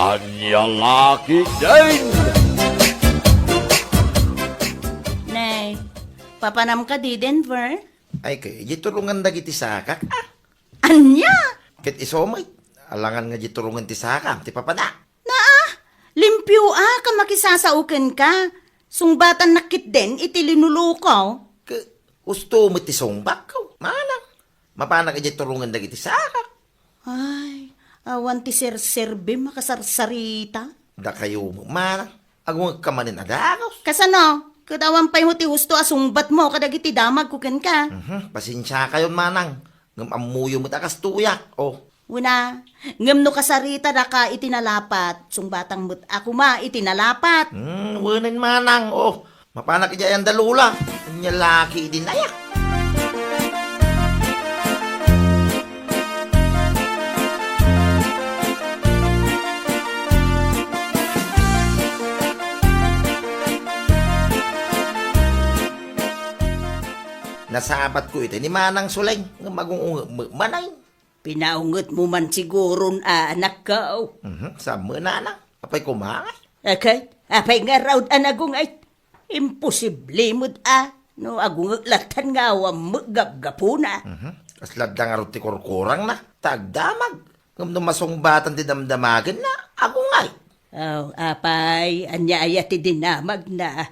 Anya laki din! Nay, papanam ka di Denver? Ay kay, giturungan da giti sakak. Anya? Kit isomay, alangan nga giturungan ti sakak, ti papada. Limpyo ka makisasauken ka. Sungbatan nakit din iti linulukaw. Ke, gusto mo ti songbak ko. Manang, mapana ka giturungan da giti sakak. Ay, awan ti serserbe makasarsarita. Da kayo mo, manang, agong kamanin adagaw. Kasano? Kadawan pa'y mo ti husto asungbat mo kadagiti damag kuken ka. Pasensya kayon manang, ngam amuyo mo takas tuyak. Oh, Una, ngem no kasarita da ka itinalapat. Sungbatang mo't ako ma itinalapat. wunin manang. Oh, mapana ka dyan dalula. Anya laki din ayak. Nasabat ko ito ni Manang Suleng nga magung manay. Pinaungot mo man siguro anak ko. Sa manang, apay kumangay. Okay, apay nga raw anagong ay imposible mo't no agong latan nga awam gap-gapuna. Kaslad nga rin ti kurkurang na, tagdamag. Ngam masongbatan ti damdamagan na, agungay. Oh, apay, anya ayat ti dinamag na.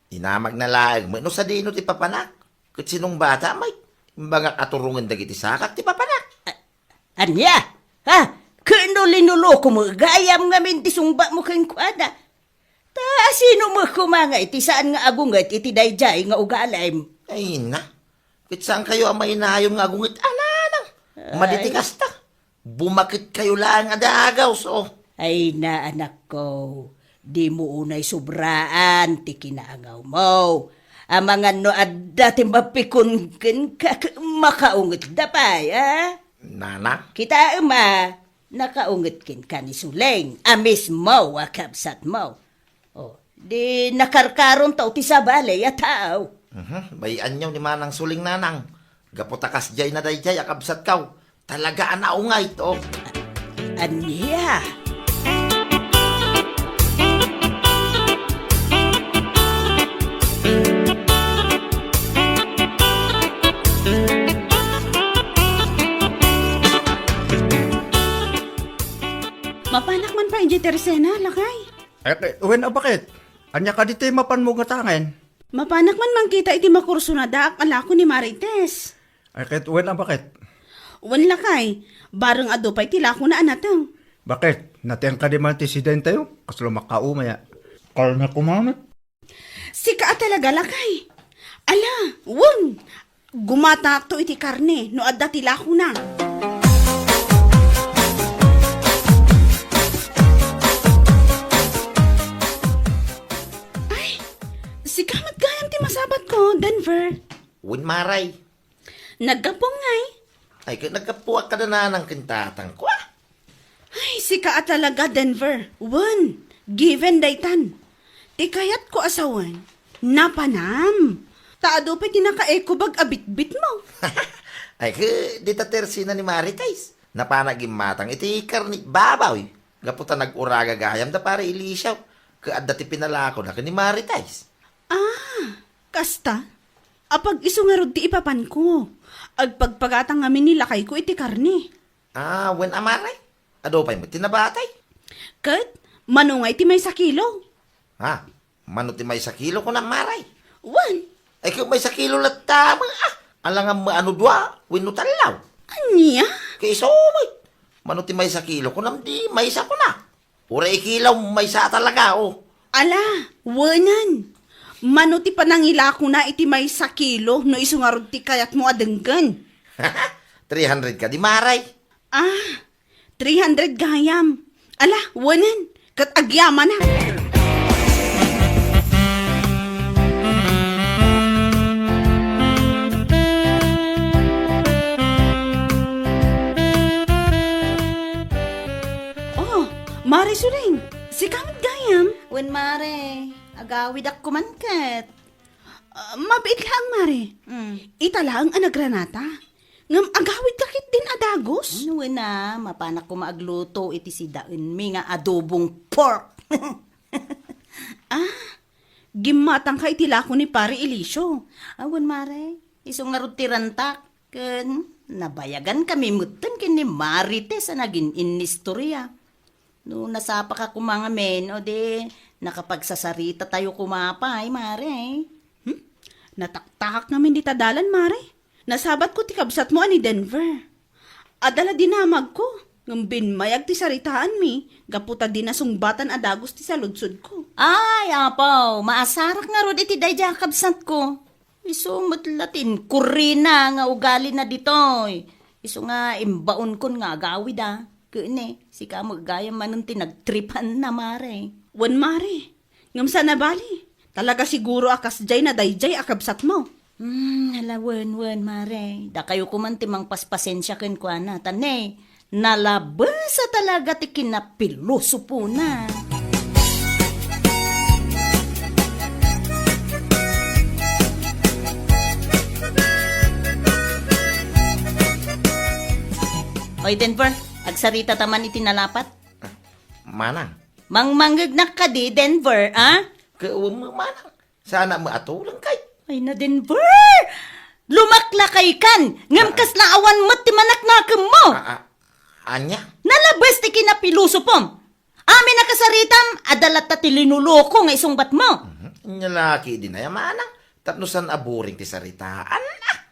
Dinamag na laeng, no sa dino ti papanak. Kat sinong bata, may imbagak aturungan dagiti sakak ti papanak. Anya? Ha? Kano linuloko mo? Gayam nga min ti sungba mo kang kuada. Ta, sino mo kumangay? Ti saan nga agungat iti dayjay nga ugalim? Ay na, kat saan kayo ang mainayong nga agungit ananang. Maditikas ta. Bumakit kayo lang adagaw, so. Ay na anak ko, di mo unay sobraan ti kinaangaw mo. Ang mga no adda ti mapikon ka makaungit dapay, ha? Nana, Kita nakaungit kin ka ni Suleng, amis mo, akabsat mo. O, di nakarkaron tao ti sabali, ataw. bayan nyo ni Manang Suling nanang. Gaputakas jay na day jay, akabsat kaw. Talaga anaungay to. Anya? Mapanak man pa inji tersena, lakay. Wen bakit? Anya ka dito mapan mo ngatangen? Mapanak man man kita iti makurso na da akala ko ni Marites. Ay kahit wen bakit? Wan lakay, bareng ado pa iti lako na anatang. Bakit? Nateng ka di man ti siden tayo? Kaslo makaumaya. Kal na kumamit. Sika talaga lakay. Ala, wun! Gumatak to iti karne, no adda ti lako na. Ay, sika matgayam ti masabat ko, Denver. Win maray. Nagkapong ngay. Ay, nagkapuak ka na ng kintatang ko. Ay, sika talaga, Denver. Wun, given daytan. Ti kayat ko asawan, napanam. Taado pa tinaka-eco bag abit-bit mo. Ay, dita tersina ni Maritais. Napanagim matang iti karnit babaw. Gaputa nag-uraga gayam da para ilisyaw. Kaadda ti pinalako na ni Maritais. Kasta, apag iso nga rod ti ipapan ko. Agpagpagatang amin nilakay ko iti karni. Wen amaray. Ado pa'y mo tinabatay. Kat, manungay ti may sakilo. Mano ti may sakilo ko na maray. Wan, Ay, kung may sakilo lang tama, alangan mo ano dwa, wino talaw. anya? Kay somay. Mano ti may sakilo ko nam di may isa ko na. Ura ikilaw may isa talaga, oh. Ala, wanan. Mano ti panangila ko na iti may sakilo no iso nga rod ti kayat mo adenggan. 300 ka di maray. 300 gayam. Ala, wanan. Kat agyaman na. Mari Suling, si kamit gayam. Wen mare, agawid ak kumankat. Mabait lang, Mari. Ita lang ang nagranata. Ngam agawid kakit din adagos. Ano na, mapanak ko maagluto iti si daen mi nga adobong pork. Gimatang ka itila ko ni Pare Elisyo. Awan mare, isong nga rutirantak. Ken, nabayagan kami mutan kin ni Marites na naging inistorya. No, nasapa ka kumanga men, o de, nakapagsasarita tayo kumapay, mare. Nataktakak namin di tadalan, Mare. Nasabat ko ti kabsat mo ani Denver. Adala dinamag ko. Ngam binmayag ti saritaan mi. Gaputa din na sungbatan adagos ti saludsod ko. Ay, apaw, maasarak nga rod iti dayja kabsat ko. Iso matlatin, kurina nga ugali na ditoy. Iso nga imbaon kon nga agawid Kune, si ka magayam manun tinagtripan na mare. Wan, Mare. Ngam sa nabali. Talaga siguro akas jay na dayjay akabsat mo. Wan, mare. Da kayo kumantimang paspasensya ken kwa na. Tanay, nalabasa talaga ti kinapiloso po na. Oy, Denver, agsarita taman iti nalapat. Manang. Mangmanggag ka di, Denver, Kauwang manang. Sana maatulang kay. Ay na, Denver! Lumaklakay kan! Ngam kas laawan mo't ti manaknakam mo! Anya? Nalabas ti kinapiluso pom! Amin nakasaritam, adalat ta ti linuloko nga isong bat mo! Nyalaki din na manang. Tapnosan aburing ti saritaan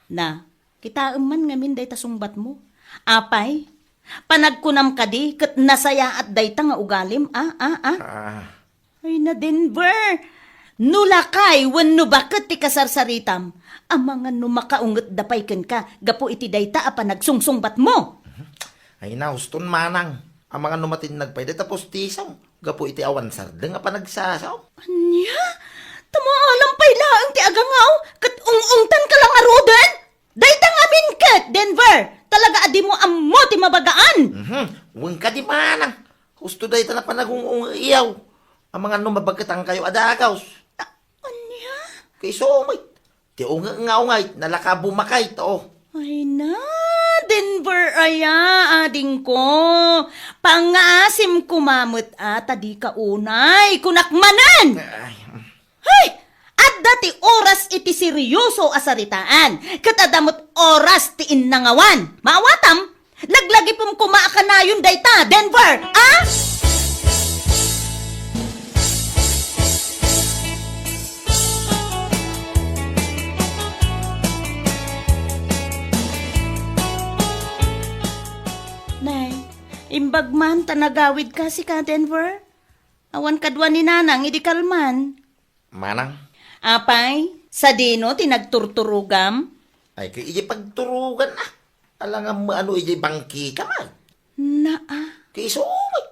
Na, kita man ngamin day tasungbat mo. Apay, panagkunam ka di, kat nasaya at day ta nga ugalim, Ay na, Denver! Nulakay, wano bakit ti kasarsaritam? Ang mga numakaungot dapay ken ka, gapo iti dayta apa nagsungsungbat mo. Ay na, huston manang. Ang mga numatin nagpayda tapos tisaw. Gapo iti awan sardeng nga pa nagsasaw. Anya? Tumaalam pa'y laang ti agangaw, kat ung-ungtan ka lang arudan? Dayta nga min kat, Denver! Talaga adi mo ammo ti mabagaan! Huwag ka di manang. Husto dahi na panagungong iyaw. Ang mga numabagkatang kayo adagaws. Anya? Kay sumay. Ti ungay, nalakabumakay to. Ay na, Denver aya, ading ko. Pangasim kumamot at adi ka unay, kunakmanan! Hay! At dati oras iti seryoso asaritaan. Katadamot oras ti innangawan. Maawatam, naglagi pong kumaakanayon dayta, Denver, Nay, imbag man tanagawid ka si ka, Denver. Awan kadwa ni nanang, idi kalman. Manang? Apay, sa dino tinagturturugam? Ay, kay iji pagturugan Alangan mo ano iji bangki ka man. Naa. Kay sumay.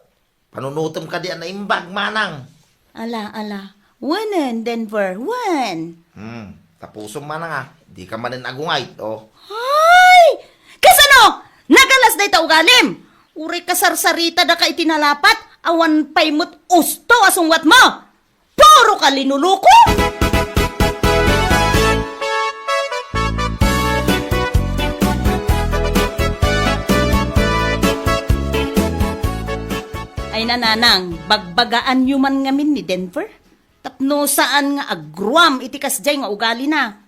Panunutom ka di na imbag, manang. Ala. Wanen, Denver, wan. Tapusom manang Di ka manin agungay, Ay! Kasano? Nagalas na ita ugalim. Uri kasarsarita da ka itinalapat, awan paymut usto asungwat mo. Puro ka linuluko! Ay nananang, bagbagaan yuman ngamin ni Denver. Tapno saan nga agruam iti kasjay nga ugali na.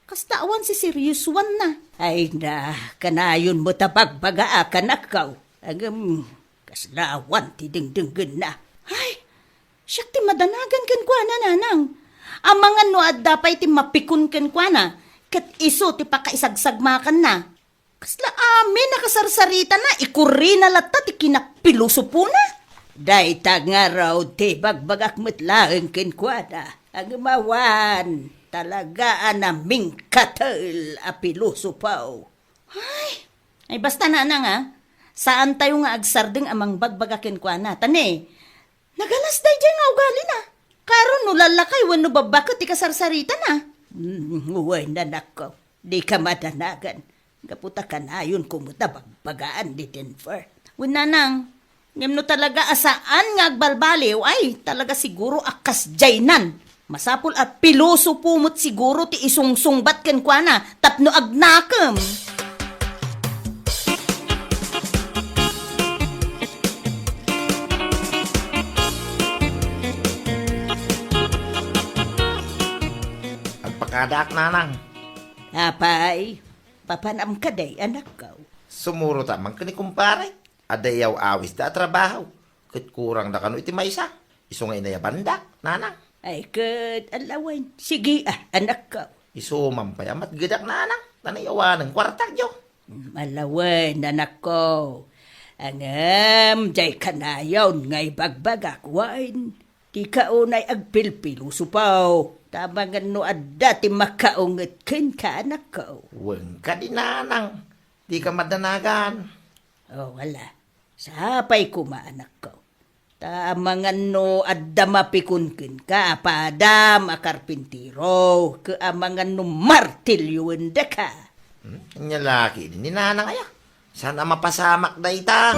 Kastaan si serious one na. Ay na, kanayon mo tabagbagaa ka na kaw. Agam, kaslawan ti dingdinggan na. Ay, siyak ti madanagan kan kwa na nanang. Ang mga no adapay ti mapikun kan kwa na. Kat iso ti pakaisagsagmakan na. Kasla amin nakasarsarita na, ikuri na lata ti kinapiluso po na. Dayta nga raw ti bagbagak metlaeng kan kwa na. Agamawan, talaga anaming katal apiluso paw. Ay basta na nga. Saan tayo nga agsardeng amang bagbagakin kwa na? Tane, nagalas day dyan nga ugali na. Karon no lalakay, wano babakot ti kasarsarita na. Uway na nako, di ka madanagan. Gaputa ka na yun kumuta bagbagaan di Denver. Wala nang, ngam no talaga asaan nga agbalbaliw, ay talaga siguro akas jaynan. Masapul at piloso pumot siguro ti isungsungbat ken kwa na, tapno agnakam. adak nanang. Apay, papanam ka day, anak ko. Sumuro tamang kani kumpare. Adayaw awis da trabaho. Kat kurang da kano iti maysa. Iso nga inaya bandak, nanang. Ay, kat alawan. Sige anak ko. Iso mampayamat gadak nanang. Tanayawan ng kwartak yo. Malawan, anak ko. Angam, jay kanayon, ngay bagbagak, wain. Di ka unay agpilpilo supaw. Tamangan no adda ti makaunget ken ka, anak ko. Weng ka di nanang. Di ka madanagan. Oh, wala. Sapay kuma, anak ko. Tamangan no adda mapikunkin ka, padam akarpintiro. Kaamangan no martilyo da ka. Nya laki din ni nanang aya. Sana mapasamak da ita.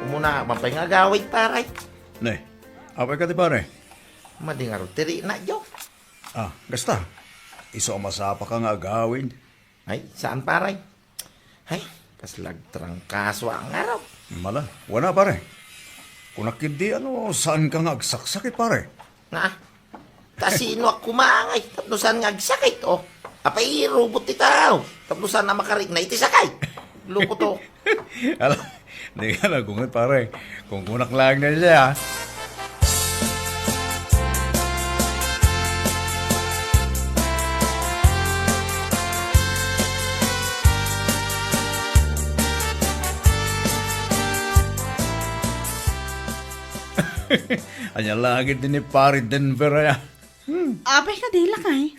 Umuna, mapay nga gawit paray. Ne, apay ka di pare? Madingar tiri na jo. Ah, gasta. Iso masapa ka nga agawin. Ay, saan paray? Ay, kaslag trangkaso ang araw. Mala, wala pare. Kung nakindi saan ka nga agsaksak pare? Nga, kasino ako maangay. Tapnosan nga agsakit, oh. Apay, robot itaw. Tapnosan na makarig na itisakay. Luko to. Alam, di ka nagungat pare. Kung kunak lang na siya. Anya lagi din ni pare Denver ya. Apay ka di lakay.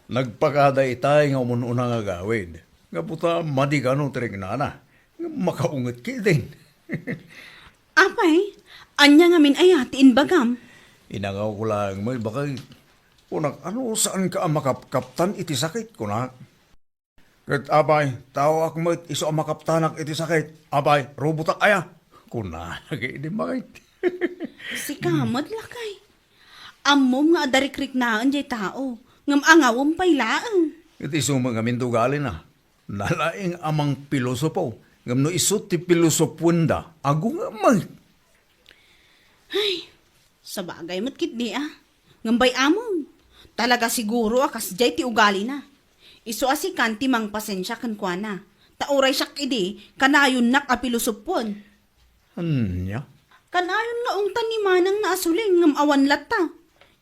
Nagpakada itay nga umununa nga gawin. Nga puta madigano tering nana. Nga makaungat ki din. Apay, anya nga min ayatiin bagam. Inangaw ko lang may bakay. Kunak saan ka ang makapkaptan iti sakit kunak. Kat abay, tao ak mo iso ang makaptanak iti sakit. Abay, robotak aya. Kunak, hindi makit. Si kamad lakay. Amom nga adarikrik naan jay tao. Ngam angawam pailaan. Iti sumang amin tugali na. Nalaing amang pilosopo. Ngam no isot ti pilosopwenda. Ago nga may. Sa bagay matkit di Ngambay amon. Talaga siguro akas jay ti ugali na. Iso asikan ti mang pasensya kan kwa na. Tauray siyak idi, kanayon nak apilosopon. Anya? Kanayon nga ungtan ni manang naasuling ngam awan lata.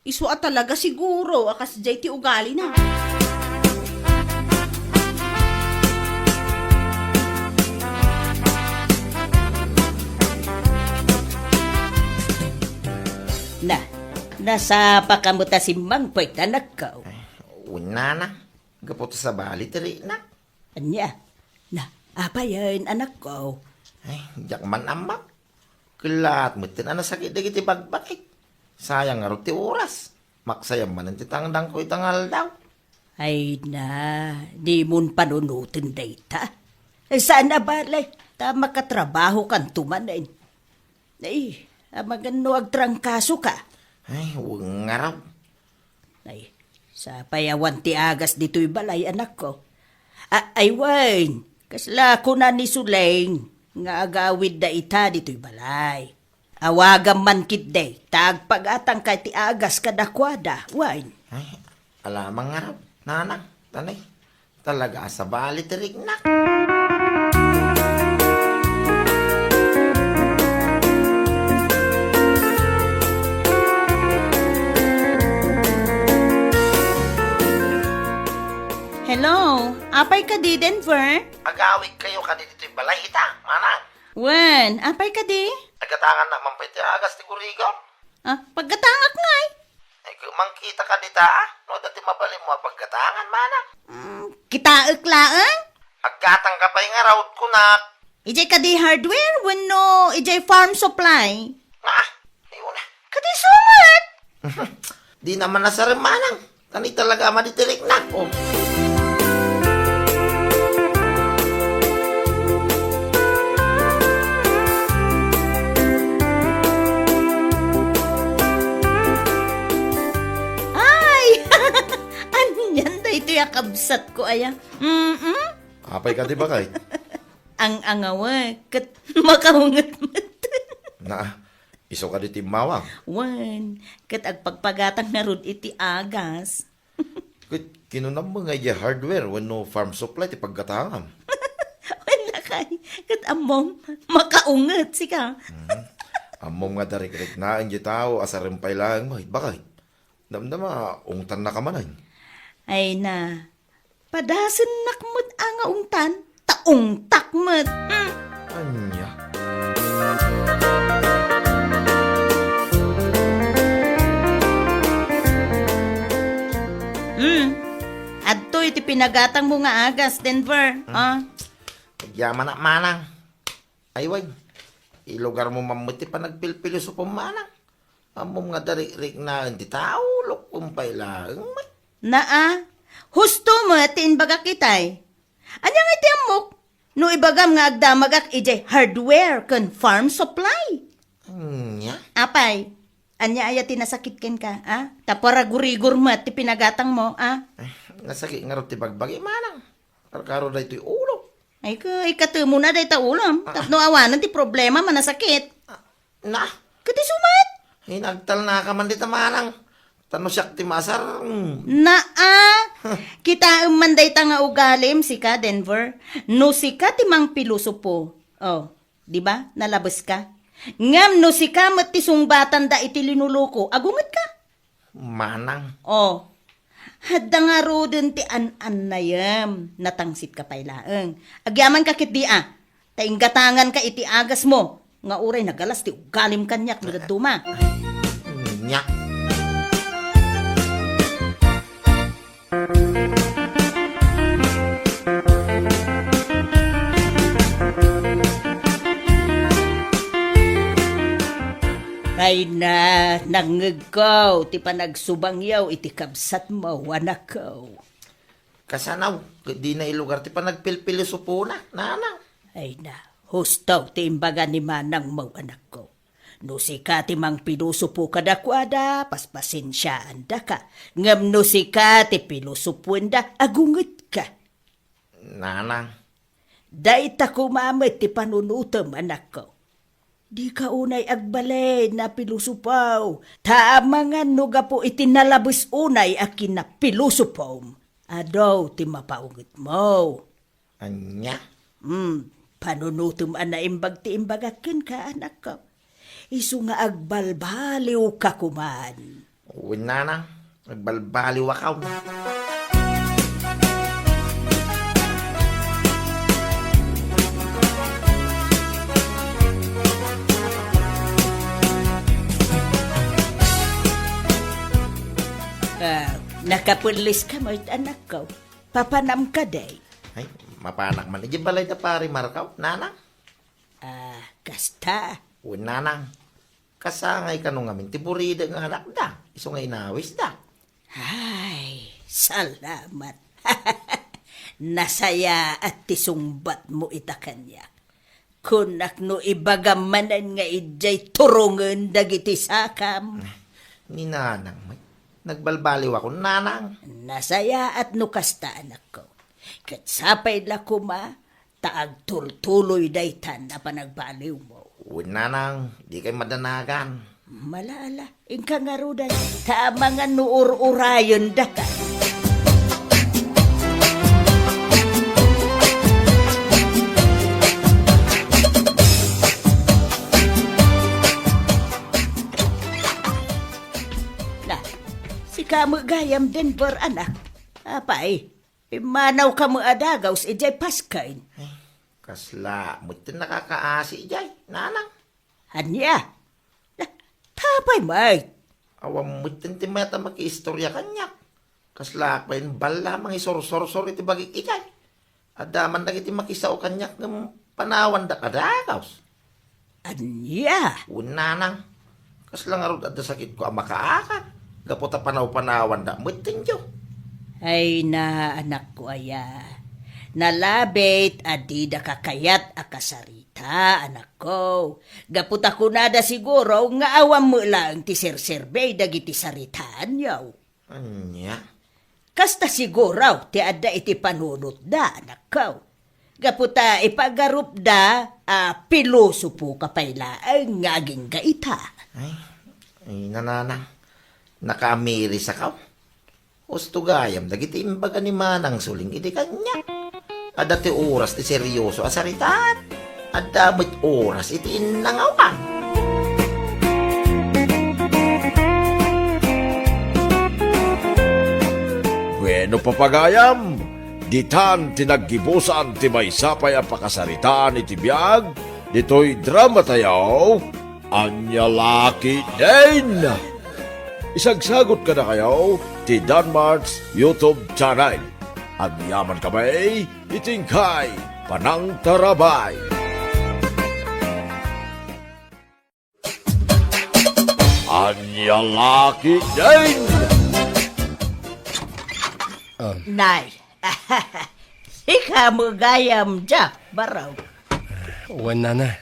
Iso talaga siguro akas jay ti ugali na. Nasa pakamuta si Mang Poy, anak ko. Una na. Gapoto sa bali, tiri na. Anya, apa yan, anak ko? Ay, jak man amak. Kelat mo tin ana sakit dagi ti bagbakit. Sayang nga ro ti oras. Maksayam man ti tangdang ko itangal daw. Ay na, di mun panunutin data. Saan na balay? Tama ka trabaho kan tumanin. Ay, amagano agtrangkaso ka. Ay, huwag nga raw. Ay, sa payawan ti agas dito'y balay, anak ko. Ay, wain, kasla ko na ni Suleng, nga agawid da ita dito'y balay. Awagam man kit day, tagpagatang kay ti agas kadakwada, wain. Ay, alamang nga raw. Nanang, tanay. Talaga sa bali tirig na. Hello, apay ka di Denver? Agawid kayo ka dito yung balay ita, manang. Wen, apay ka di? Agatangan na mampay ti agas ti Gurigaw. Pagkatangak ngay. Ay, mangkita ka dita, no dati mabalim mo pagkatangan, manang. Kitaak laan? Agkatang ka pa yung araw ko na. Ijay ka di hardware, wano ijay farm supply. Nga, ayun na. Kadi sumat! Di naman nasarim, manang. Tani talaga maditirik na. Oh. kakabsat ko aya. Apay ka di ba kay? Ang angawa, kat makahungat mat. Na, iso ka di timawang. Wan, kat agpagpagatang na rod iti agas. Kinunam mo nga iya hardware when no farm supply ti pagkatangam. Wala kay, kat amom, makaungat sika. Amom nga darik-rik na ang tao asarimpay lang mo. Bakit? Damdama, ungtan na ka manan. Ay na, padasan nakmut ang ungtan, taong takmut. Anya? Adto iti pinagatang mo nga agas, Denver. Yaman na manang. Ay, wag. Ilugar mo mamuti pa nagpilpilo sa pumanang. Amom nga darik-rik na ang tao, lukumpay lang. Naa, husto mo atin baga kitay. Anyang iti amok, no ibagam nga agdamagak ije hardware kon farm supply. Anya? Apay, anya aya tinasakit ken ka, Taparagurigur mo at ti pinagatang mo, Nasakit nga rin ti bagbagi manang. Karkaro na ito'y ulo. Ay ka, ikatumo na day ta ulam. Tapno awanan ti problema manasakit. Na, Kati sumat. hinagtal na ka man dita manang. Tano siyak ti masar. Kita manday ta nga ugalim si ka, Denver. No si ka ti mang piluso po. Oh, di ba? Nalabas ka. Ngam no si ka mat ti sungbatan da iti linuluko. Agungat ka. Manang. Oh, hadda nga rodin ti an-an natangsit ka pailaeng. Agyaman ka kit di tainggatangan ka iti agas mo. Nga uray nagalas ti ugalim kanyak nagaduma. Nya. Ay na, nangagaw, ti panagsubangyaw, iti kabsat mo, anak ko. Kasanaw, di na ilugar ti pa nagpilpili supuna, nanang. Ay na, hustaw ti imbaga ni manang mo, anak ko. No si ka ti mang pilusupo kadakwada, paspasensyaan da ka. Ngam no si ka ti pilusupuan da, agungit ka. Nanang. Dahit ako mamit ti panunutom, anak ko. Di ka unay agbalay na pilusupaw. Taamangan no gapo itinalabis unay akin na pilusupaw. Adaw ti mapaungit mo. Anya. Panunutom ana imbag ti imbagakin ka, anak ko. Isu nga agbalbaliw ka kuman. Uwin nanang. Nagbalbaliw akaw. Nakapulis ka mo, anak ko. Papanam ka day. Ay, mapanak man. Iji balay na pari markaw. Nanang. Kasta. Uwin nanang. Kasangay ka nung amin. Tiburida nga anak da. Iso nga inawis da. Ay, salamat. Nasaya at tisungbat mo ita kanya. Kunak no ibagamanan nga ijay turungan dagiti sakam. Ni nanang. Nagbalbaliw ako, nanang. Nasaya at nukasta anak ko. Katsapay la kuma, taag tultuloy daytan na panagbaliw mo. Uwin nanang. Di kay madanagan. Malala, ingka nga ruday, tama nga nuur-urayon da ka. Si kamu gayam Denver, anak. Apay, imanaw ka mo adagaw sa ijay paskain. Kasla, mutin nakakaasi jay, nanang. Anya? Tapay, mate. Awam mutin ti mata maki-istorya kanya. Kasla, pain bala mga isor-sor-sor iti bagik ijay. Adaman na iti makisaw kanya ng panawan da kadagaw. Anya? Nanang. Kasla nga rin ada sakit ko ang makaakan. Gaputa panaw-panawan da, mutin jo. Ay na, anak ko aya. Nalabit, adida kakayat akasarita, anak ko. Gaputa ko nada siguro, nga awam mo lang ti sir-serbay dagiti saritaan yaw. Anya? Kasta siguraw ti adda iti panunot da, nakaw. Gaputa ipagarup da, piloso po kapayla ang ngaging gaita. Ay, nananang. Nakaamiri sa kaw. Gusto gayam, dagiti imbaga ni Manang Suling, iti kanya. Ada ti oras ti seryoso asaritaan. Ada ba't oras iti innangawan. Bueno papagayam, ditan tinaggibusan ti may sapay ang pakasaritaan iti biyag, dito'y drama tayaw, anya laki din. Isagsagot ka na kayo ti Danmar's YouTube channel. Ang yaman kamay, itingkay, panang tarabay. Anya laki din. Nay, ika mo gayam Jack, baraw. Wan na.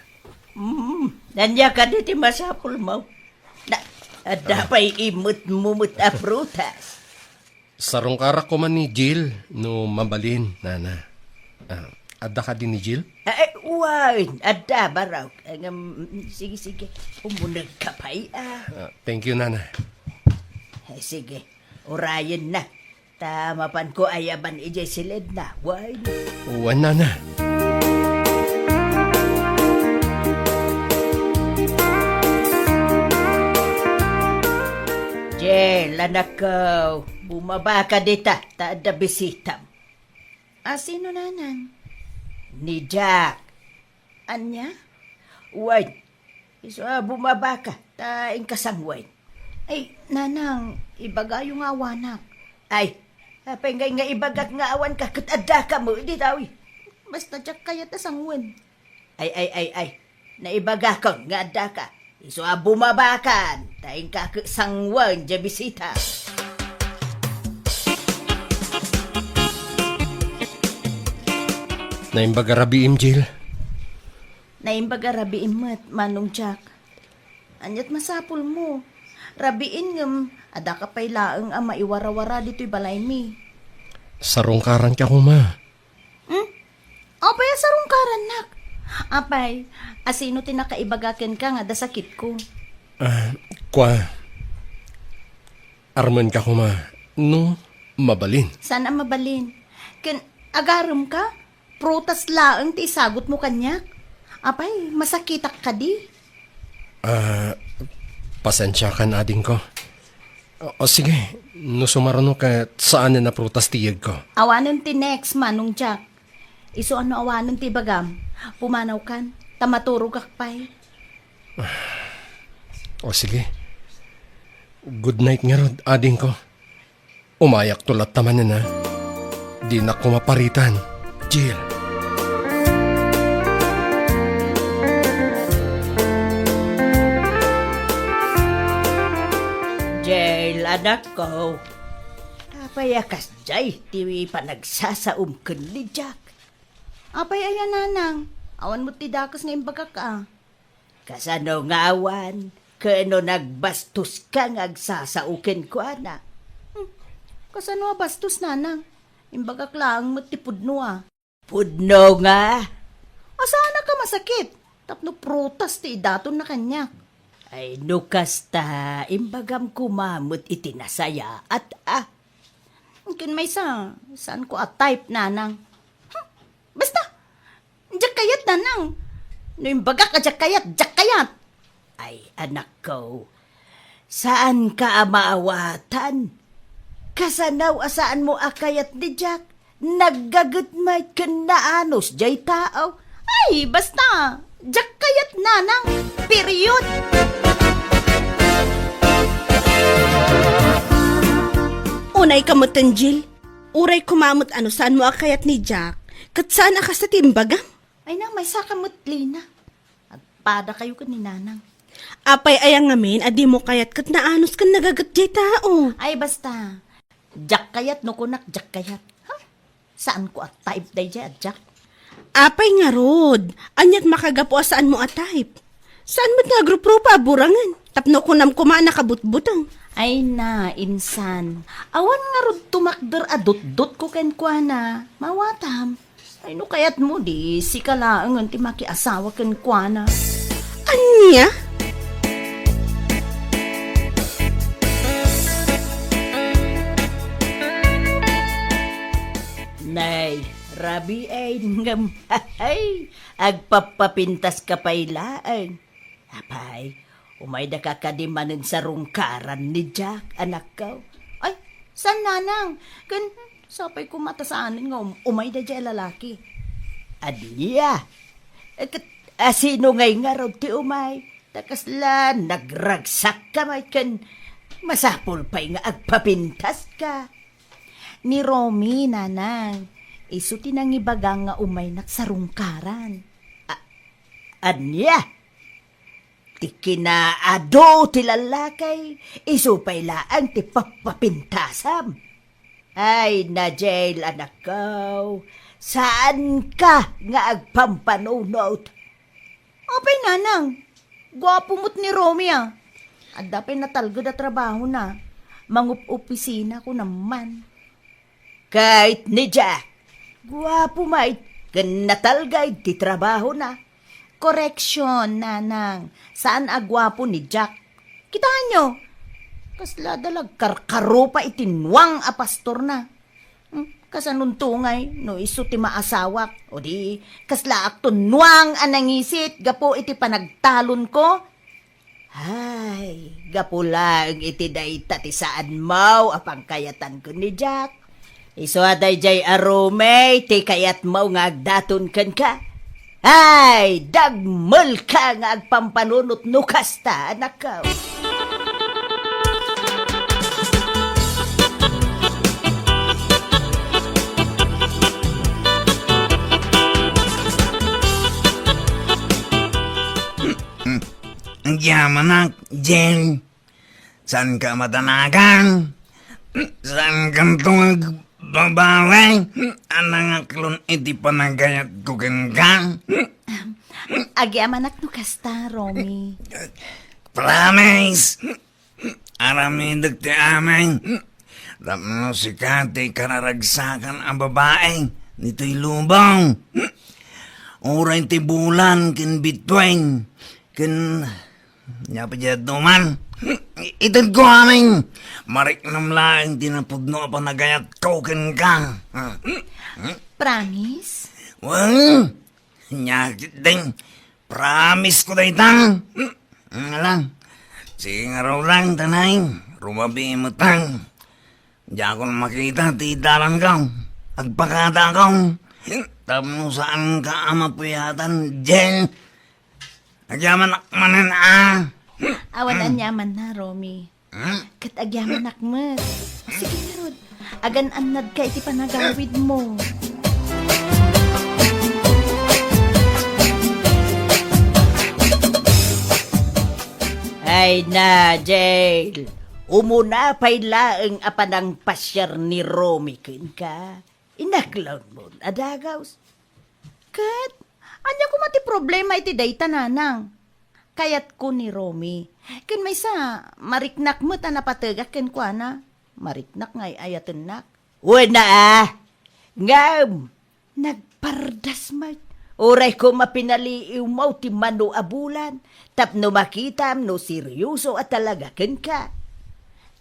Nanya ka diti masapul mo. Adda pa'y imut-mumut a prutas. Sarong karak ko man ni Jill no mabalin, nana. Adda ka din ni Jill? Wine, adda baraw. Sige, umunag ka pa'y Thank you, nana. Sige, urayan na. Tamapan ko ayaban ije silid na. Wine. Wan nana. Jel, anak ko. Bumaba ka dita. Taada bisitam. Sino nanan? Ni Jack. Anya? Wine. Iso bumaba ka. Taing kasang wine. Ay, nanang, ibaga yung awanak. Ay, pengay nga ibagat nga awan ka. Katada ka mo. Di tawi. Basta Jack kayat na sangwen. Ay. Naibaga ka nga adda ka. Iso bumaba ka. Taing kakasang wine. Jabisita. Naimbaga rabiim, Jill. Naimbaga rabiin mo't manong Jack. Anyat masapul mo. Rabiin ngam, ada ka pa'y laang ang maiwara-wara dito'y balay mi. Sarong karan ka ko, ma. Apay, sarong karan nak. Apay, asino tinakaibagakin ka nga da sakit ko. Kwa. Arman ka ko, ma. No, mabalin. Sana mabalin. Agaram ka? Prutas laang ti isagot mo kanyak. Apay, masakitak ka di. Pasensya ka na ading ko. O sige, no sumarano ka saan na prutas tiyag ko. Awanan ti next, manong Jack. Iso ano awanan ti bagam. Pumanaw kan, tamaturo kakpay. O sige. Good night nga rod, ading ko. Umayak tulat taman na. Di na ko maparitan. Jill. Jel, anak ko. Payakas jay, tiwi pa nagsasaum kun ni Jack. Apay, ayan nanang. Awan mo ti dakas nga imbaga ka. Kasano nga awan, kano nagbastos ka ngagsasaukin ko, anak. Kasano bastos nanang? Imbaga lang mo ti pudno ah. Pudno nga. Asana ka masakit? Tapno prutas ti daton na kanya. Ay, nukasta, imbagam kumamot itinasaya at Kin may saan ko type nanang? Basta, jak kayat nanang. No imbaga ka jak kayat. Ay, anak ko, saan ka maawatan? Kasanaw asaan mo akayat ni Jack? Naggagutmay ka na anos, jay tao. Ay, basta, jak kayat nanang. Period. Unay kamutan, Jill. Uray kumamot ano saan mo akayat ni Jack. Kat saan ka sa timbagam? Ay nang may sakamot, Lina. Agpada kayo ka ni nanang. Apay ayang ngamin, adi mo kayat kat naanos kan nagagat jay tao. Ay basta, Jack kayat no kunak Jack kayat. Saan ko at type day jay Jack? Apay nga rod, anyat makagapo saan mo at type. Saan mo't nga grupo pa burangan? Tapno ko nam kuma nakabutbutang. Ay na, insan. Awan nga rod tumakder adot-dot ko ken kwa na. Mawatam. Ay no kayat mo di, si kalaangan ti makiasawa ken kwa na. Anya? Nay, rabi ay ngam ay agpapapintas ka pailaan. Apay, umay da kakadimanin sa rungkaran ni Jack, anak ko. Ay, san nanang? Kan, sapay ko matasaanin nga umay da dya lalaki. Adiya. Sino ngay nga raw ti umay? Takasla, nagragsak ka may kan. Masapol pa'y nga agpapintas ka. Ni Romy, nanang, iso tinangibaga nga umay naksarungkaran. Anya? Ti kinaado ti lalakay, iso pailaan ti papapintasam. Ay, na jail anak ko, saan ka nga agpampanunot? Apay nanang, gwapo mo't ni Romy ah. At dapay natalgod na trabaho na, mangup-opisina ko naman. Kahit ni Jack, guwapo mait, kan natalgay ti trabaho na. Correction, nanang. Saan agwapo ni Jack? Kitaan nyo. Kasla dalag karkaro pa itinwang a pastor na. Kasanuntungay, no iso ti maasawak. O di, kasla akto nuwang anangisit, gapo iti panagtalon ko. Ay, gapo lang iti dayta ti saan mau apang kayatan ko ni Jack. Iso aday jay aromay, ti kayat mau nga agdaton kan ka. Ay, dagmol ka nga agpampanunot no kasta, anak ko. Ang yaman Jen. Saan ka matanagan? Saan ka tuwag babawe? Anang aklon iti panagayat ko kang Agyamanak no kasta, Romy. Promise! Aramidag ti amin. Tapno si Kati kararagsakan ang babae. Nito'y lubong. Oray ti bulan kin bitwing. Kin... Nyapa dyan duman. Itad ko aming. Marik nam lang tinapudno pa nagayat ko kin ka. Promise? Well, nyakit din. Promise ko day tang. Nga lang. Sige nga raw lang, tanay. Rumabi mo tang. Diyan ko makita, tidalan ka. Agpakata ka. Tapno saan ka amapuyatan, Jen? Agyaman akmanan Awan anyaman na, Romy. Kat agyaman akmat. Sige nga rod. Agan anad ka iti panagawid mo. Ay na, Jail. Umuna pa'y laeng apanang pasyar ni Romy kin ka. Inaklaw mo, adagaws. Kat, anya ko mati problema iti dayta nanang. Kayat ko ni Romy. Ken may sa, mariknak mo ta napatagak ken kwa na. Mariknak ngay ayaten nak. Wala Ngam, nagpardas mat. Oray ko mapinaliiw mo ti mano abulan. Tapno makitam no seryoso at talaga ken ka.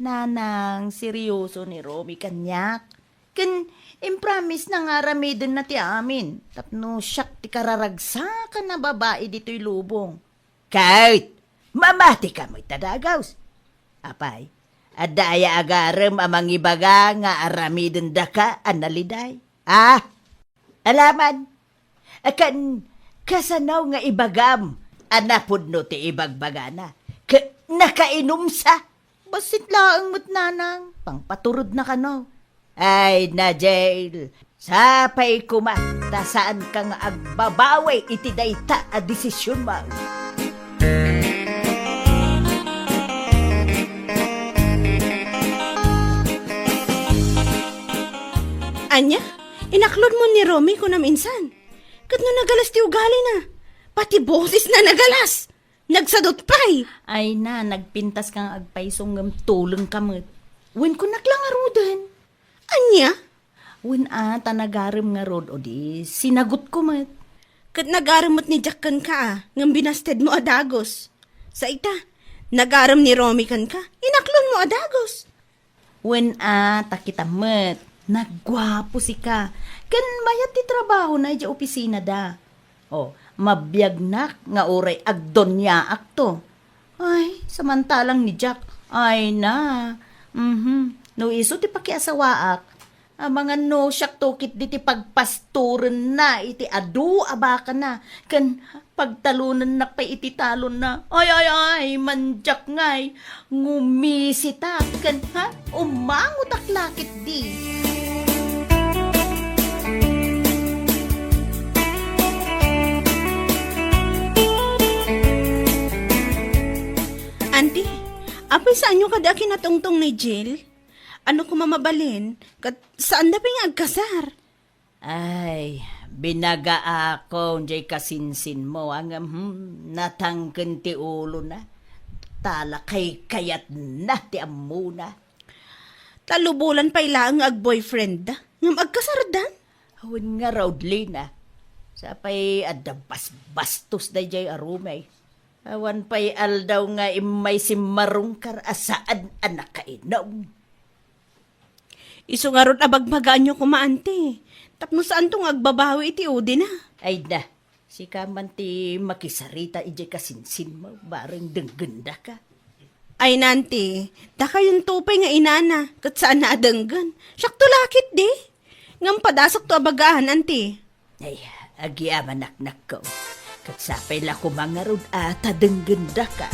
Nanang, seryoso ni Romy kanyak. Ken, impromise na nga ramidin na ti amin. Tapno siyak ti kararagsakan na babae dito'y lubong. Kahit mamati ka mo'y tadagaws. Apay, adaya agarem amang ibaga nga aramidin da ka analiday. Alaman, akan kasanaw nga ibagam anapod no ti ibagbagana. Nakainom sa. Basit laang mo't nanang, pangpaturod na ka no. Ay na jail, sapay kumata saan ka nga agbabaway iti dayta a desisyon mo. Anya, inaklod mo ni Romy ko na minsan. Kat no nagalas ti ugali na. Pati boses na nagalas. Nagsadot pa'y. Ay na, nagpintas kang agpaysong ngam tulong kamot. Wen ko naklang arudan. Anya? Wen tanagarim nga rod o di sinagot ko mat. Kat nagaramot ni Jack kan ka ngam binasted mo adagos. Sa ita, nagaram ni Romy kan ka, inaklon mo adagos. Wen takita mat. Nagwapo si ka. Kan mayat ti trabaho na di opisina da. O, mabiyagnak nga oray agdon niya akto. Ay, samantalang ni Jack. Ay na. No iso ti pakiasawaak. Ang mga no siyak tokit di ti pagpasturen na iti adu abaka na. Kan pagtalunan na pa iti talon na. Ay, manjak ngay. Ngumisita. Kan umangot aklakit di. Auntie, apay saan nyo kada kinatungtong ni Jill? Ano ko mamabalin? Kat saan na ping agkasar? Ay, binaga ako, jay kasinsin mo, ang natangken ti ulo na. Talakay kayat na ti amuna. Talubulan pa ilang ag-boyfriend da. Ngam agkasar da? Awan nga raudli na. Sapay adabas bastos da jay arumay. Awan pa'y aldaw nga imay si marungkar asaan anak kainom. Iso nga ron abagbagaan nyo kumaante. Tapno saan tong agbabawi iti udi na? Ay na, si kaman ti makisarita ije kasinsin mo, bareng denggenda ka. Ay nanti, da kayong tupay nga inana, kat saan na adanggan. Siyak tulakit di. Ngam padasok to abagaan, anti. Ay, agiaman naknak ko. Katsapay la ko mga rod ata denggenda ka.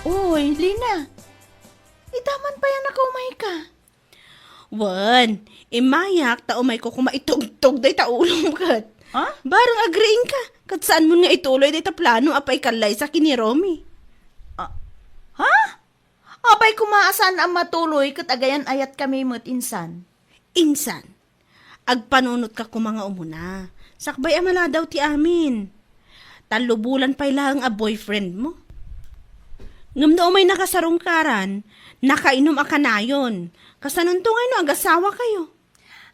Uy, Lina. Itaman pa yan ako umay ka. Wan, imayak ta umay ko kumaitugtog day ta ulong kat. Ha? Barang agreeing ka. Kat saan mo nga ituloy day ta plano apay kalay sa kini Romy. Ha? Abay kumaasan ang matuloy kat agayan ayat kami mo't insan. Insan, agpanunot ka ko mga umuna. Sakbay amala daw ti amin. Talubulan pa ilang a boyfriend mo. Ngam na umay nakasarungkaran, nakainom a kanayon. Kasanuntungay no agasawa kayo.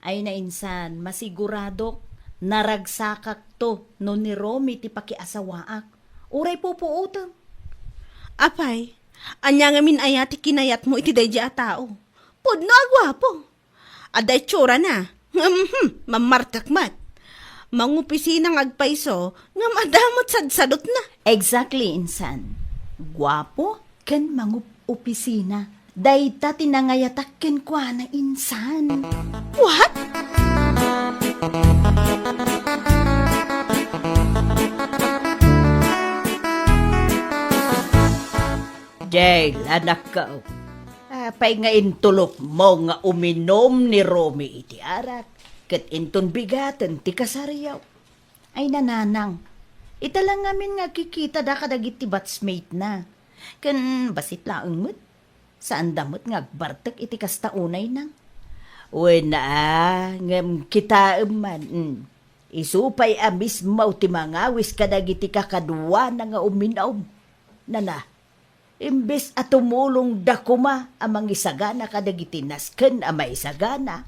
Ay na insan, masigurado naragsakak to no ni Romy ti pakiasawaak. Uray po puutam. Apay, anya nga min ayati kinayat mo iti dayja a tao. Pudno agwapo. Aday tsura na. Mamartakmat. Mangupisinang agpaiso, ngam adamot sadsadot na. Exactly, insan. Guwapo ken mangup opisina. Dayta tinangayatakken kwa na insan. What? Jail, anak ka. Apay nga intulok mo nga uminom ni Romy iti arak. Kat inton bigatan ti kasariyaw. Ay nananang. Ita lang ngamin nga kikita da kadagit ti batsmate na. Kan basit laang mo't. Saan damot nga agbartek iti kastaunay nang. Uy na ngam kita man. Isupay amis mau ti mangawis kadagiti kakadwa na nga uminaw. Nana. Imbes at tumulong dakuma amang isagana kadagiti nasken amay isagana.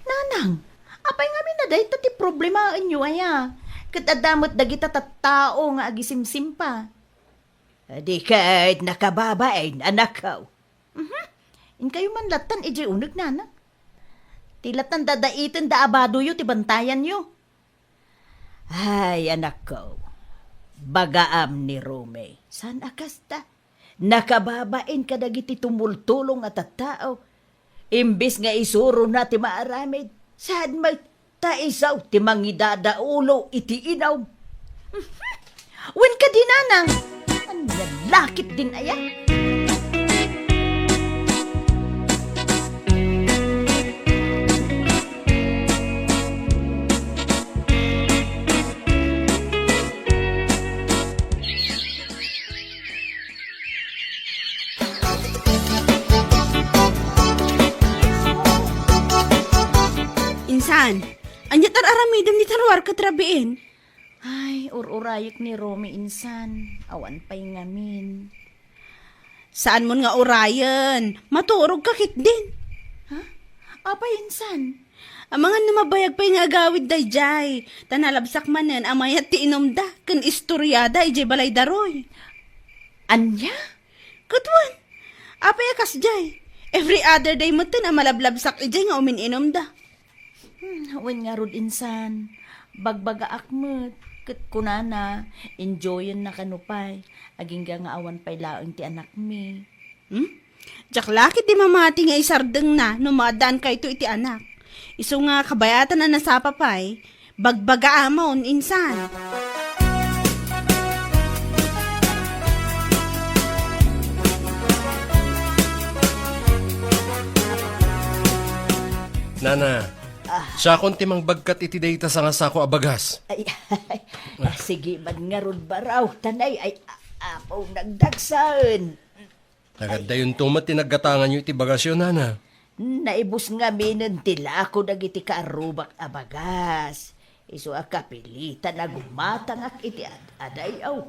Nanang, apay nga minaday ti problema inyo aya. Katadamot dagita tattao nga agisimsim pa. Di kahit nakababain anak ko. In kayo man latan ije unag nanak. Tilatan dadaitin da abado yo ti bantayan yo. Ay anak ko. Bagaam ni Romy. San akasta? Nakababain ka dagiti tumultulong at tao. Imbis nga isuro na ti maaramid, saan may taisaw ti mangidadaulo iti inaw. Wen ka dinanang, ang lalakit din aya. insan. Anyat aramidam ni taruar katrabiin. Ay, ururayok ni Romy insan. Awan pa'y ngamin. Saan mo nga orayan? Maturog kakit din. Apa insan? Ang mga namabayag pa yung agawid day jay. Tanalabsak manen amayat ti inom da. Kan istoryada ijay balay daroy. Anya? Kutwan. Apay akas jay. Every other day mo tin amalablabsak ijay nga umininom da. Wen nga rod insan. Bagbaga akmet. Kat kunana. Enjoyin na kanupay. Aging nga awan pa'y laong ti anak mi. Jak laki di mamati nga isardeng na numadaan kay to iti anak. Iso nga kabayatan na nasapa pa'y. Bagbaga amon insan. Nana, siya akong timang bagkat iti dayta sa nga sako abagas. Ay, sige man nga rod baraw. Tanay, ay, apaw nagdagsaan. Nagadayon tumat tinagatangan nyo iti bagasyon, Nana. Naibus nga minin tila ako nagiti kaarubak abagas. Iso akapilitan na gumatangak iti adayaw.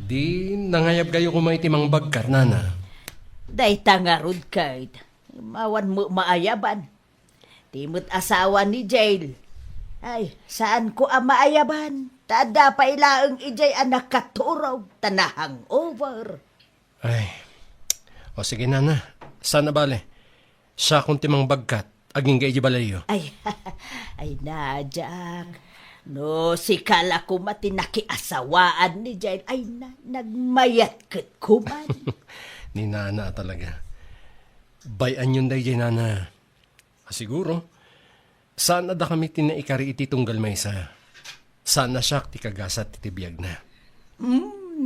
Di nangayab kayo kumay timang bagkat, Nana. Dayta nga rod kahit. Mawan mo maayaban. Timot asawa ni Jail. Ay, saan ko ang maayaban? Tada pa ilaang ijay anak katuraw. Tanahang over. Ay, o sige, Nana. Sana bale. Siya akong timang bagkat. Aging kay balayo. Ay, ay na, Jack. No, si kala ko matinakiasawaan ni Jail. Ay na, nagmayat kat kuman. Ni Nana talaga. Bayan yun day, Nana. Siguro, sana da kami tinaikari iti tunggal may sa. Sana siya ti kagasat ti biyag na.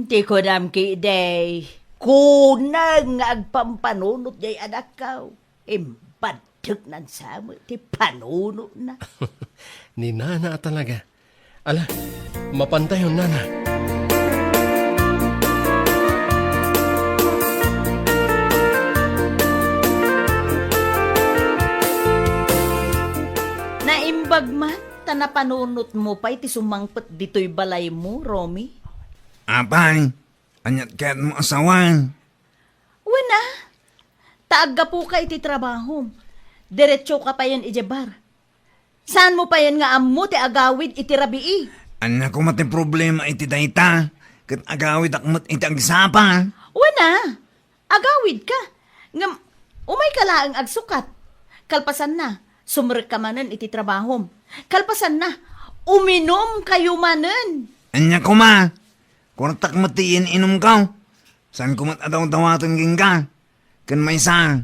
Di ko nam ki day. Kunang nga agpampanunot jay anak ka. Impadok nan sama ti panunot na. Ni Nana talaga. Ala, mapantay yung Nana. Naimbag man, tanapanunot mo pa iti sumangpet dito'y balay mo, Romy. Apay, anyat kaya't mo asawan. Wala. Taaga po ka iti trabaho. Diretso ka pa yan ijebar. Saan mo pa yan nga amo ti agawid iti rabii? Anya ko mati problema iti dayta. Kat agawid akmat iti agsapa. Wala. Agawid ka. Ngam, umay ka laang agsukat. Kalpasan na. Sumrek ka manen iti trabaho. Kalpasan na. Uminom kayo manen. Anya ko ma. Kung takmatiin inom ka. Saan ko mat adaw-dawatan ging ka. Kan may sa.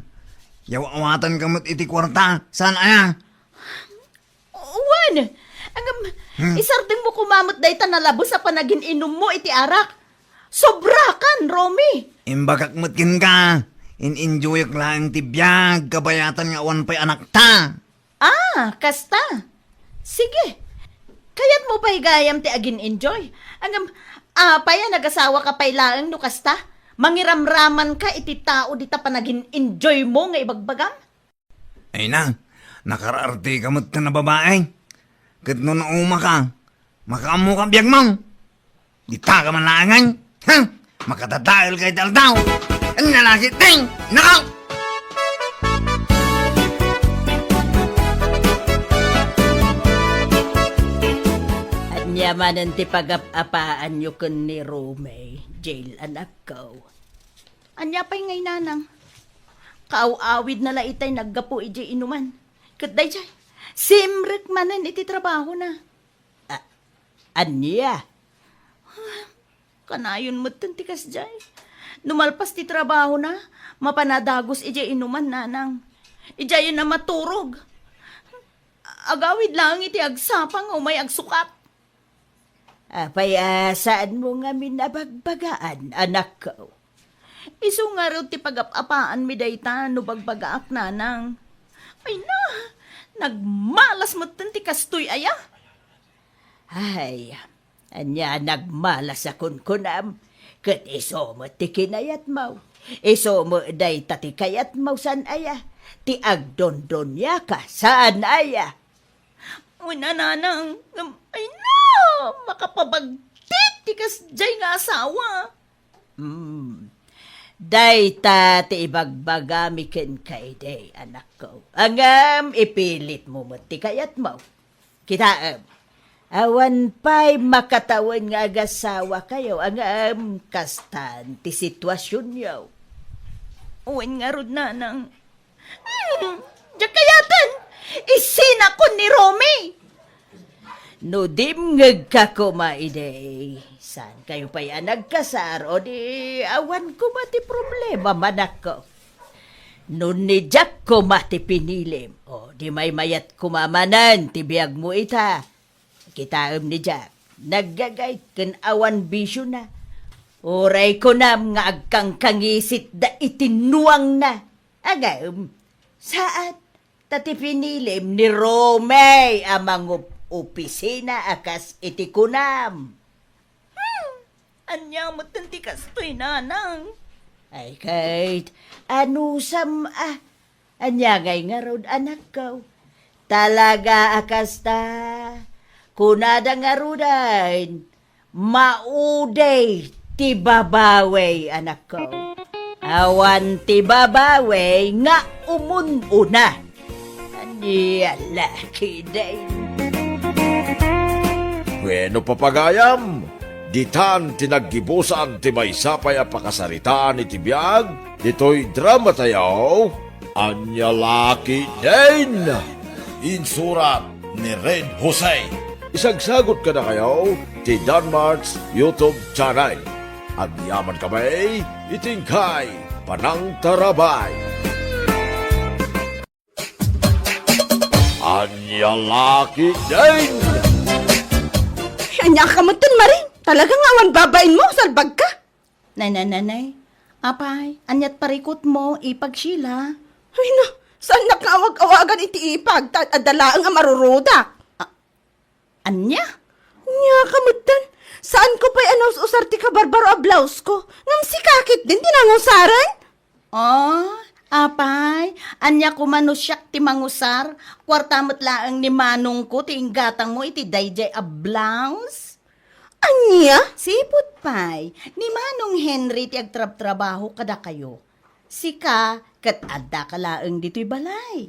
Yaw-awatan ka mat iti kwarta. Saan aya? Wan. Angam, isardeng mo kumamot day tanalabos sa panagin inom mo iti arak. Sobra kan, Romy. Imbagak mat kin ka. In-enjoy ak lang ti biyag. Kabayatan nga awan pa'y anak ta. Ah, kasta. Sige. Kayat mo pa'y gayam ti agin enjoy. Angam, paya nagasawa ka pa'y laang no kasta. Mangiramraman ka iti tao dita panagin enjoy mo nga ibagbagam. Ay na, nakaraarte ka mat ka na babae. Kat no nauma ka, makaamo ka biyag mo. Dita ka manangan. Ha? Makatatail kay taldaw. Ang lalaki, ting! Nakaw! Yamanan ti pagapapaan nyo kun ni Romay, Jail anak ko. Anya pa'y ngay nanang. Kaaw-awid na laitay naggapo iji inuman. Katday jay, simrek manan iti trabaho na. Anya? Kanayon mo tikas jay. Numalpas ti trabaho na, mapanadagos iji inuman nanang. Ijay na maturog. Agawid lang iti agsapang o may agsukat. Apaya, saan mo nga minabagbagaan, anak ko? Iso nga rin ti pagapapaan mi dayta no bagbagaak nanang. Ay na, nagmalas mo ti kastoy aya. Ay, anya nagmalas akon kunam. Kat iso mo ti kinayat mo. Iso mo dayta ti kayat mo san aya. Ti agdondon ya ka saan aya. Una nanang, ay na, makapabagtit, tikas jay nga asawa. Day ta ti ibagbagamikin kay day, anak ko. Angam, ipilit mo ti kayat mo. Kita, awan pa'y makatawan nga agasawa kayo, angam, kastan ti sitwasyon yaw. Uwin nga rod nanang. Diyan kayatan, isina ko ni Romy. No dimngag ka ko maiday. Saan kayo pa'y nagkasar o di awan ko mati problema manak ko. No ni Jack ko mati pinilim o di may mayat kumamanan tibiyag mo ita. Kitaam ni Jack, naggagay kan awan bisyo na. Oray ko nam nga agkang kangisit da itinuang na. Agam, saat tati pinilim ni Romay amang opisina akas iti kunam. Anya mo tanti kastoy nanang. Ay kahit anusam anya ngay nga rod anak ko. Talaga akas ta. Kunada nga rodain. Mauday ti babaway anak ko. Awan ti babaway nga umununa. Anya laki day. Bueno papagayam, ditan tinaggibusan ti maysapay a pakasaritaan iti biag, dito'y drama tayo, anya laki din. Insurat ni Red Jose. Isagsagot ka na kayo ti Danmarks YouTube channel. Agyaman kami, itingkay, panang tarabay. Anya laki din. Anya ka mo tun, Maring. Talagang awan babain mo, salbag ka. Nanay, apay, anyat parikot mo, ipagsila. Ay na, saan nakawag-awagan iti ipag, adalaang ang maruruda? Anya? Anya ka mo tun. Saan ko pa'y usar ti kabarbaro a blouse ko? Ngam si kakit din, tinangusaran? Oh, apay, anya ko manusyak ti mangusar, kwartamot laang ni manong ko, ti inggatang mo iti dayjay a blouse. Anya? Sipot pay, ni manong Henry ti agtrab-trabaho kada kayo. Sika, kat adda ka laang dito'y balay.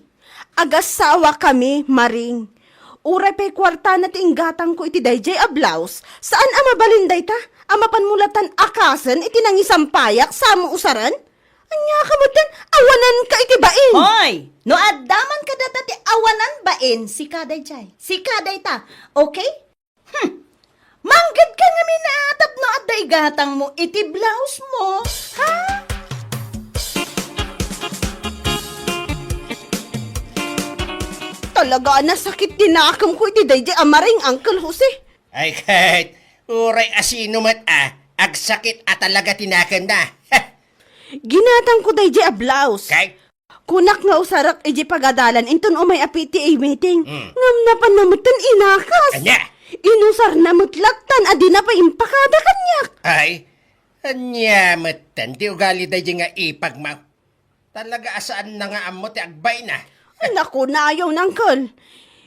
Agasawa kami, Maring. Uray pa'y kwarta na ti inggatang ko iti dayjay a blouse. Saan ama balinday ta? Ama panmulatan akasan iti nangisampayak sa mo usaran? Anya ka mo din, awanan ka iti bain. Hoy, no addaman ka data ti awanan bain, sika dayjay. Sika day ta, okay? Manggad ka nga minaatap no adday gatang mo iti blouse mo, ha? Talaga nasakit dinakam ko iti dayjay amaring Uncle Jose. Ay kahit, uray asino mat agsakit at talaga tinakan na. Ginatang ko dayjay a blouse. Kay, Kunak nga usarak iji pagadalan inton umay a PTA meeting. Ngam na panamutan inakas. anya, Inusar na mutlaktan adi na pa impakada kanyak. ay, anya matan, di ugali da nga ipagmaw. Talaga asaan na nga amo ti agbay na. Naku na ayaw nangkol.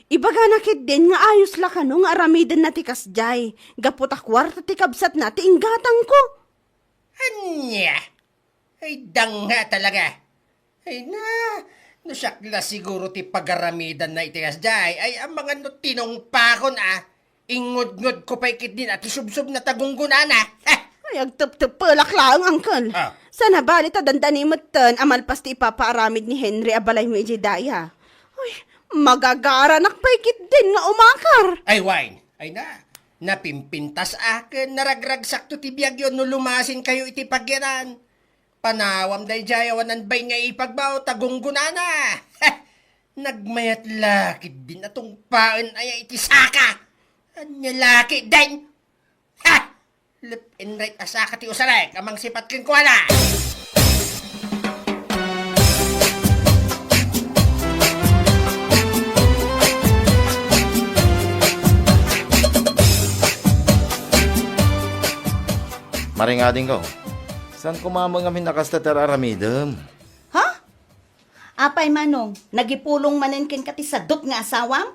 Ibaga nakit din nga ayos la kano nga aramidan na ti kasjay. Gapot a kwarta ti kabsat na ti inggatang ko. Anya, ay dangha talaga. Ay na, nasakla siguro ti pagaramidan na itigas day. Ay ang mga no tinongpakon ingod-ngod ko pa ikit din at isubsob na tagunggunan Ay agtup-tup palak lang angkol. Ah. Sana bali ta dandani mutan amalpas ti ipapaaramid ni Henry abalay mo iji daya. Ay, magagara nakpaikit din nga umakar. Ay wine, ay na, napimpintas akin, naragrag sakto ti biyag yun no lumasin kayo iti pagyanan. Panawam day jayawan ang bay nga ipagbaw tagunggunana. Nagmayat lakid din atong paen ay iti saka. Anya laki din. Ha! Lip and right asaka ti usaray, kamang sipat kin ko na. Maringading ko. Saan kumamang amin nakastatar aramidem? Ha? Apay manong, nagipulong manen ken kati sadot nga asawam?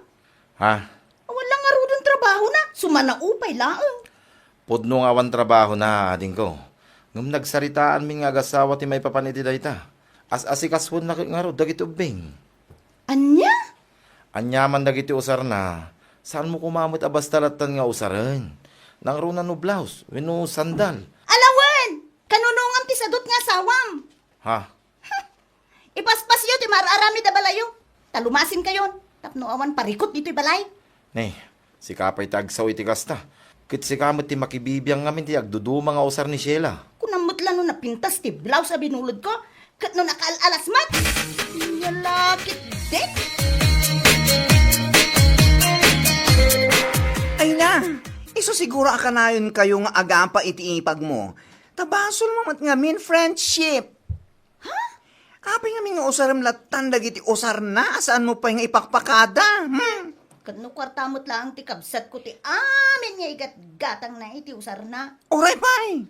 Ha? trabaho na. Sumanaupay laang. Pudno nga wan trabaho na, ading ko. Ngam nagsaritaan min nga agasawa ti may papaniti dayta. As asikashon na nga ro, dagiti ubing. Anya? Anyaman dagiti usar na. Saan mo kumamot abastalatan nga usaran? Nang runa no blouse, wino sandal. Alawan! Kanunungan ti sadot nga sawam. Ha? Ipaspas yun, ti mararami da balayo. Talumasin kayon. Tapno awan parikot dito'y balay. Ne, si kapay tagsaw iti kasta. Kit si kamot ti makibibiyang ngamin ti agduduma nga usar ni Sheila. Kunamot lang no napintas ti blouse sa binulod ko. Kat no nakaalas mat. Yalakit din. Ay na, iso siguro akanayon kayo nga agapa iti ipag mo. Tabasol mo mat ngamin friendship. Ha? Apay ngamin nga usaram latan dagiti usar na, saan mo pa nga ipakpakada? Kat no kwartamot lang ti kabsat ko ti amin nga igat-gatang na iti usar na. Oray pay,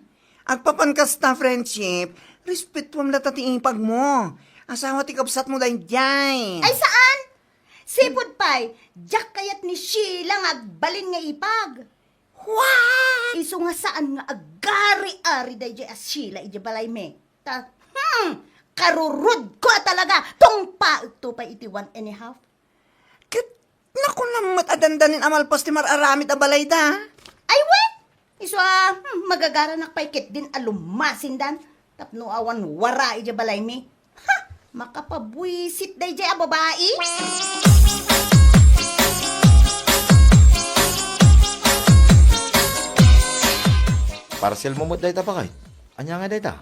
agpapankasta friendship, respetuam lata ti ipag mo. Asawa ti kapsat mo dahin dyan. Ay saan? Sipod pay, jak kayat ni Sheila nga agbalin nga ipag. What? Iso nga saan nga agari-ari day as Sheila iti balay me. Karurud ko talaga. Tong pa ito pa iti 1.5. Kit, naku namat adandanin amalpas ti mararamit abalay da. Ay wait! Iso magagaranak pa'y kit din alumasin dan. Tapno awan wara iti balay me. Ha! Makapabwisit day a babae. Parcel mo mo dayta pa kay? Anya nga dayta?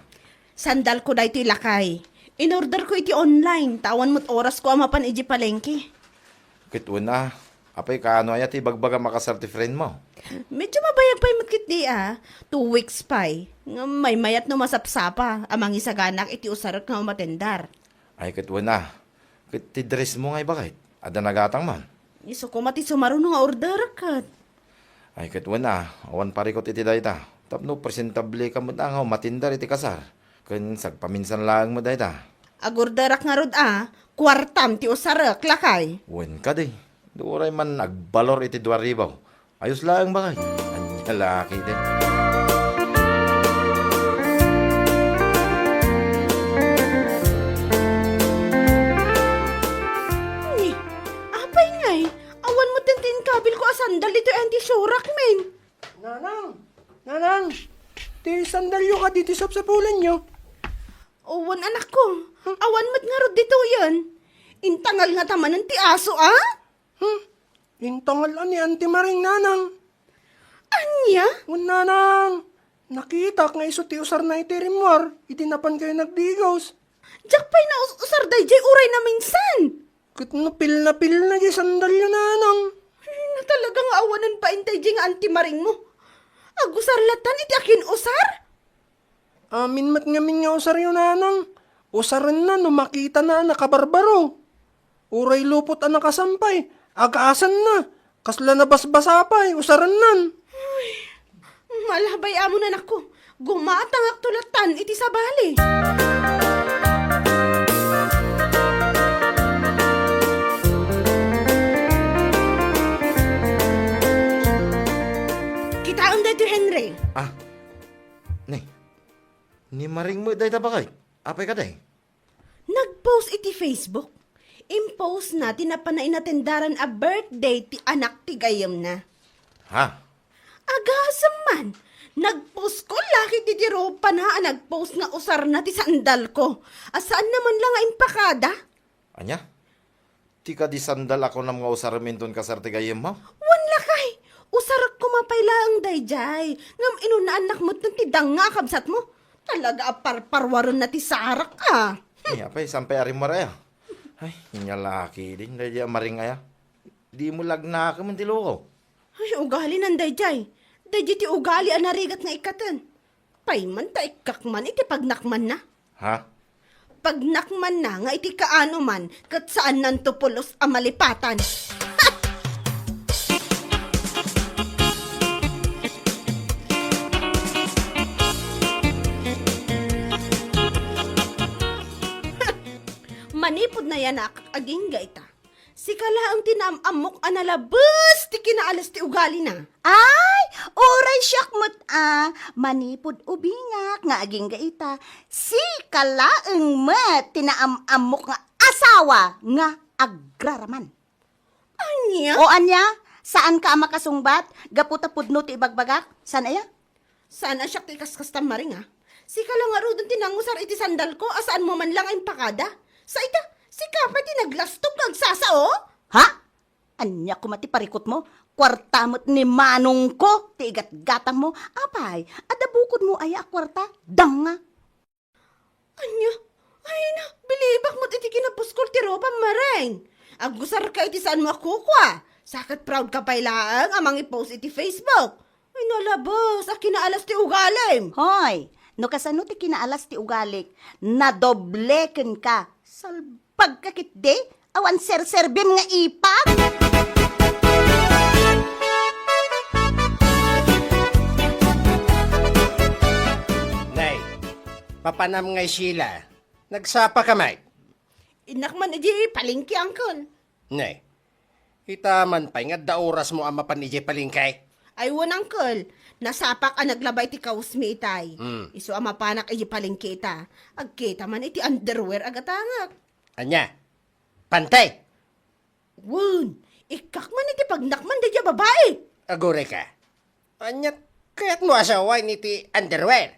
Sandal ko da iti lakay. In-order ko iti online. Tawan mo't oras ko amapan iti palengke. Kit una, apay kaano aya ti bagbaga makasar ti friend mo. Medyo mabayag pa'y matkit di 2 weeks pa'y. May mayat no masapsapa. Amang isaganak iti usarak nga umatendar. Ay kit una, kit ti dress mo nga bakit? Ada nagatang man. Iso ko mati sumaro nga order kat. Ay kit una, awan parikot iti dayta. Tapno presentable ka mo na nga matindar iti kasar. Kun sagpaminsan lang mo dayta. Agorderak nga rod kwartam ti usarak lakay. Wen ka day. Duray man nagbalor iti 2,000. Ayos lang ba kay? Anya laki din. Ni, apay ngay. Awan mo tintin kabil ko asandal dito anti-surak men. Nanang, ti sandalyo ka dito sa sapulan nyo. Owan anak ko. Awan mo't nga rod dito yan. Intangal nga tamanan ti aso Intangal ani Auntie Maring nanang. Anya? Nanang, nakita nga iso ti usar na iti rimwar. Itinapan kayo nagdigos. Jak pa'y na usar day jay uray na minsan. Kit na pil na di sandalyo nanang. Na talagang awanan pa intay jay nga Auntie Maring mo. Agusar latan iti akin usar? Amin mat ngamin nga usar yun nanang. Usaran na no makita na nakabarbaro. Uray lupot ang nakasampay. Agaasan na. Kasla na basbasa pa usaran nan. Malabay amo na nako. Gumatang aktulatan iti sabali. Kitaon dito Henry. Ni Maring mo dayta ba kay? Apay ka day? Nag-post iti Facebook. Impose na tinapanain na tendaran a birthday ti anak ti gayam na. Ha? Agasam man. Nag-post ko laki ti ropa na nag-post nga usar na ti sandal ko. Asaan naman lang nga impakada? Anya? Ti ka di sandal ako na mga usaramin doon kasar ti gayem mo? Wan lakay. Usarak ko mapayla ang dayjay. Ngam inunaanak mo ti danga kabsat mo. Talaga aparparwaron na ti sarak ka. Ay, apay, sampay arim maraya. Ay, inyalaki din. Dahil maring aya. Di mo lagna ka man tiloko. Ay, ugali ng dayjay. Dayjay ti ugali anarigat nga ikatan. Payman ta ikakman iti pagnakman na. Ha? Pagnakman na nga iti kaano man kat saan nantupulos ang malipatan. Manipod na yan aging gaita. Si kalaang tinamamok analabas, ti kinaalas ti ugali na. Ay, oray siyak mo't manipod ubingak nga aging gaita. Si kalaeng met tinaamamok nga asawa nga agraraman. Anya? O anya, saan ka makasungbat? Gaputa pudno ti ibagbagak? Saan aya? Sana siya ti kaskas tamaring Si kalang nga rodon tinangusar iti sandal ko, asaan mo man lang ang pakada? Sa ita, si kapay tinaglastog kag sasao? Ha? Anya kumati parikot mo? Kwarta mo't ni manong ko, ti igat-gatang mo. Apay, adabukod mo aya kwarta, danga. Anya? Ay na, bilibak mo't iti kinapuskol ti ropa mareng. Agusar ka iti saan mo akukwa. Sakat proud ka pa'y laang amang i-post iti Facebook. Ay nalabas, kinaalas ti ugalim. Hoy, no kasano ti kinaalas ti ugalik, nadobleken ka. Salpag kakit de, awan ser-serbim nga ipag. Nay, papanam ngay sila. Nagsapa ka, Mike. Inakman iti palingki, Uncle. Nay, itaman pa nga da oras mo ama pan ije palingkay. Ay wan, Uncle. Nasapak ang naglabay ti kausmi itay. Iso ang mapanak iti palingki ita. Agkita man iti underwear agatangak. Anya, pantay. Wan, ikak man iti pagnakman di babae. Agore ka. Anya, kaya't mo asawa iti underwear.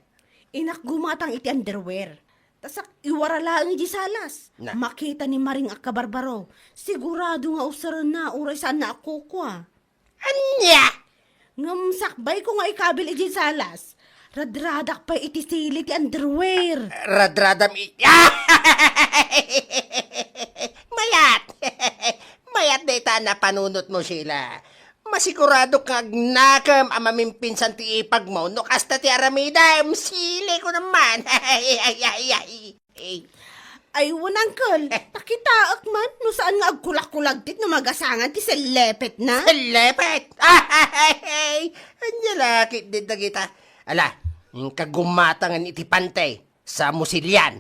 Inak gumatang iti underwear. Tasak iwara lang iti salas. Na. Makita ni Maring Akabarbaro. Sigurado nga usaran na uray saan na ako kwa. Anya! Ngamsakbay ko nga ikabil iti salas. Radradak pa iti sili ti underwear. Radradam Mayat! Mayat data na panunot mo sila. Masigurado kag nakam ang mamimpinsan ti ipag mo no kasta ti aramida. Sili ko naman. Ay, wan, Uncle. Takitaak man. No saan nga agkulak-kulagtit na magasangan ti selepet na. Lepet! Anya lakit din na kita. Ala, yung kagumatangan iti pantay sa musilyan.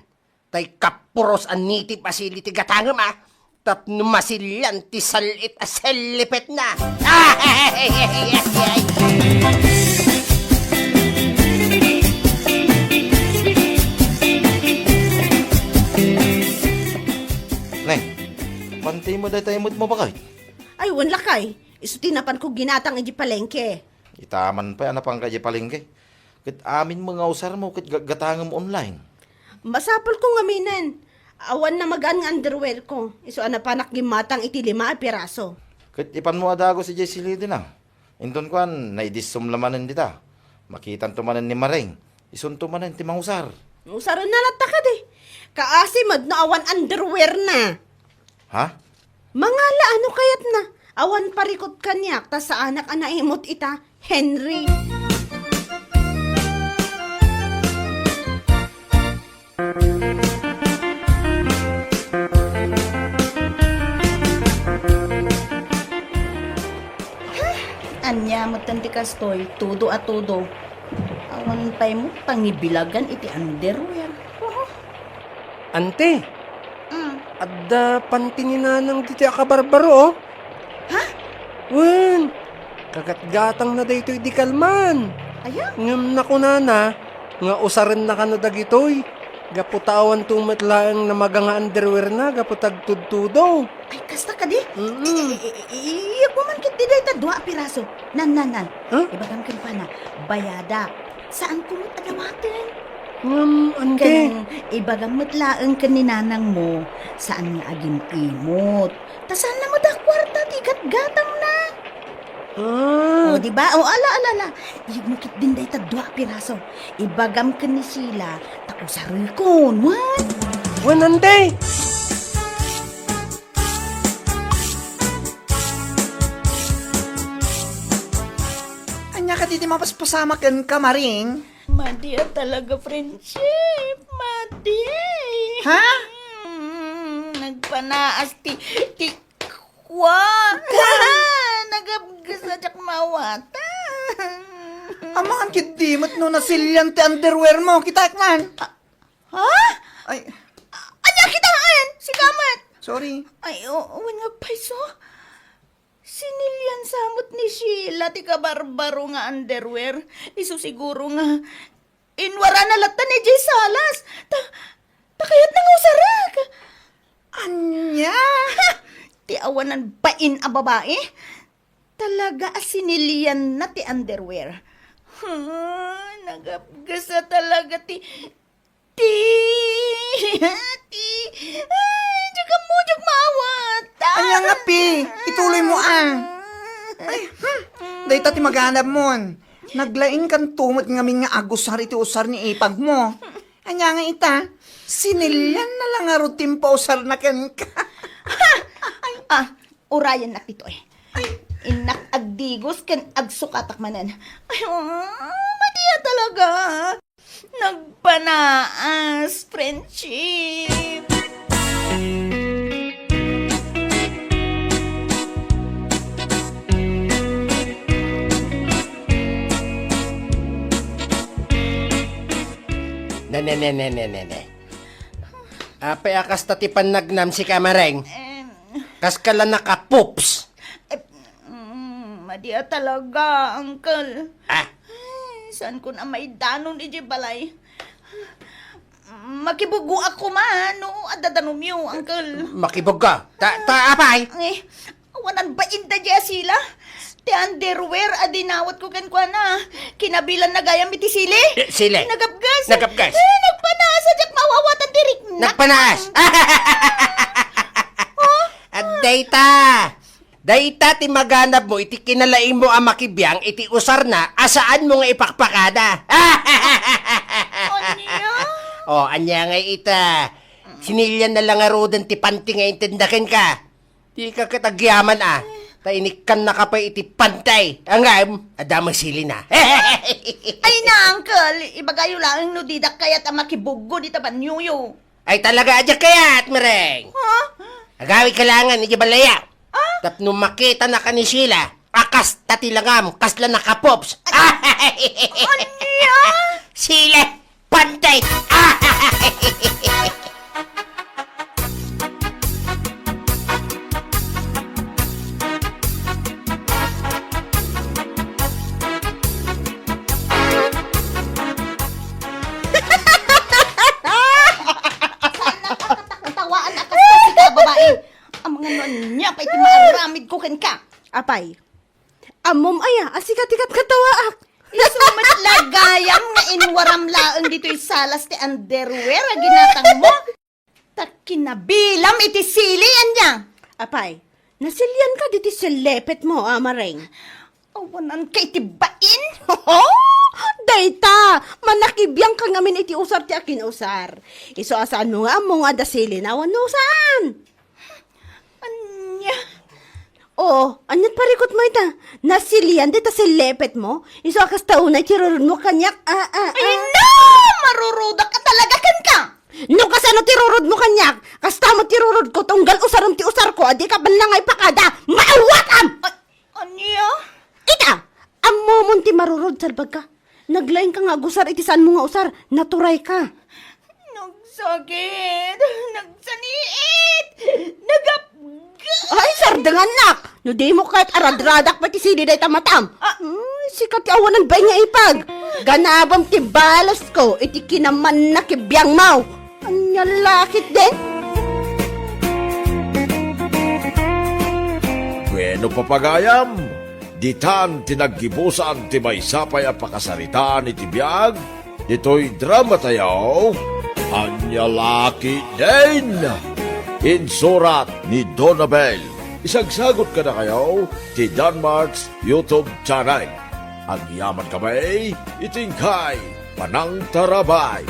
Tay kapuros an nitip asili ti gatangam Tapno masilyan ti salit a selepet na. Nay, pantay mo dahi tayo mo ba kay? Ay, wan lakay. Iso tinapan ko ginatang iti palengke. Itaman pa, ano pang kaya palengke? Kit amin mga usar mo, kit gatangam online. Masapol ko nga minan. Awan na magaan nga underwear ko. Iso anapanak gimatang iti 5 piraso. Kit ipan mo adago si Jessie Lee din Inton kuan, naidisum lamanan dita. Makitan tumanan ni Maring. Isun tumanan ti mangusar. Usaran na natakad Kaasimad na awan underwear na. Ha? Mangala ano kayat na. Awan parikot kanyak ta sa anak anaimot ita, Henry. Anya mo tanti kastoy, tudo at tudo. Awan pa'y mo pangibilagan iti underwear. Ante, adda pantininanang titi akabarbaro, oh. Ha? Wen, kagatgatang na daytoy di kalman. Aya? Ngam na kunana, nga usaran na kano dagitoy. Gaputawan tumatlaang na maga underwear na, gaputag tudtudo. Ay, kasta ka di? Iyak mo man kit di dahi ta 2 piraso. Nan. Huh? Ibagam kin pa na, bayada. Saan kumot adawatin? Ngam, ante. Kan ibagamot laeng kaninanang mo, saan nga aging imot. Ta saan na mo da kwarta, tigat-gatang na. Ah, O, di ba? O, ala. Iyagmukit din dahi ta 2 piraso. Ibagam ka ni sila, tako sa rikon, what? wen, ante. Anya ka diti mapaspasamakan ka, Maring. Madia talaga, friendship. Madia. Ha? Nagpanaas ti kwa. Nagabgasadyak mawata. Amaan kit dimot no nasilyan ti underwear mo, kita man. Ha? Ay, Anya kita maan? Si Kamat. Sorry. Ay, oo nga, paiso. Sinilyan samot ni Sheila, ti kabarbaro nga underwear. Iso siguro nga, inwara na lata ni Jay Salas. Takayat na nga usarak. Anya? Ti awanan bain a babae. Talaga sinilyan na ti underwear. Nagapgasa talaga ti... Ay, jaga mo, jag maawat. Anya nga, Pi. Ituloy mo, Day tati maghanap mo. Naglaing kan tumot ngamin nga agusar iti usar ni ipag mo. Anya nga ita, sinilyan na lang nga rutin pa usar na ken ka. Urayan na pito eh. Inak agdigos ken agsukatak manan. Ay, matiya talaga. Nagpanaas, friendship. Ne. Apay akas tatipan nagnam si Kamareng. Kas kala naka-poops. Madiya talaga, uncle. Ah, Saan ko na may danon iji balay? Makibugo ako man, no? Adadanom yo, uncle. makibog ka. Apay. Eh, wanan ba inda dya sila? Ti underwear, adinawat ko kan kwa na. Kinabilan na gayam iti sili. Sili. Nagapgas. Nagapgas. Nagpanaas, adyak mawawatan tirik na. Nagpanaas. At dayta ti maganap mo, iti kinalaing mo ang makibiyang, iti usar na, asaan mo nga ipakpakada. Anya? Anya nga ita. Sinilyan na lang arodan ti panti nga intindakin ka. Di ka katagyaman Tainikan na ka pa iti pantay. Angam, adamang sili na. Ay na, uncle. Ibagayo lang no didak kaya't ang makibugo di taban yuyo. Ay talaga adya kaya at mereng. Agawi kailangan, iti balaya. Tapno makita na ka ni Sheila, akas tatilangam, kasla nakapops. Anya? Sheila, pantay. Tawaan akas kasi ka, babae. Ang mga nun niya pa iti maaramid ko ken ka. Apay. Amom aya, asikat-ikat katawaak. Isumat lagayam nga inwaram laeng dito'y salas ti underwear a ginatang mo. Takinabilam iti sili anya. Apay, nasilyan ka diti sa lepet mo, Amareng. Awanan kay ti bain. Dayta, manakibiyang ka ngamin iti usar ti akin usar. Iso asaan mo nga mo nga dasili na wano saan? Anya? Anyat parikot mo ita. Nasilian dita sa lepet mo. Iso akas taunay tirurun mo kanyak. Ay na! Marurudak ka talaga kan ka. No kasano tirurod mo kanyak. Kasta mo tirurod ko tunggal usarum ti usar ko. Adi ka banlangay pakada. Maawatam! Anya? Ita! Amomon ti marurod salbag ka. Naglain ka nga gusar iti saan mo nga usar. Naturay ka. Nagsakit. Nagsaniit. Nagapga. Ay, sardangan nak! No di mo kahit aradradak pati sili day tamatam. Sikat ti awanan ba nga ipag? Ganabam ti balas ko, iti kinaman na kibiyang mau. Anya lakit din? Bueno papagayam, ditan tinaggibusan ti may sapay a pakasaritaan iti biyag, dito'y drama tayaw, Anya Laki din! Insurat ni Donabel. Isagsagot ka na kayo ti Danmarks YouTube channel. Ang yaman kamay, itingkay, panang tarabay.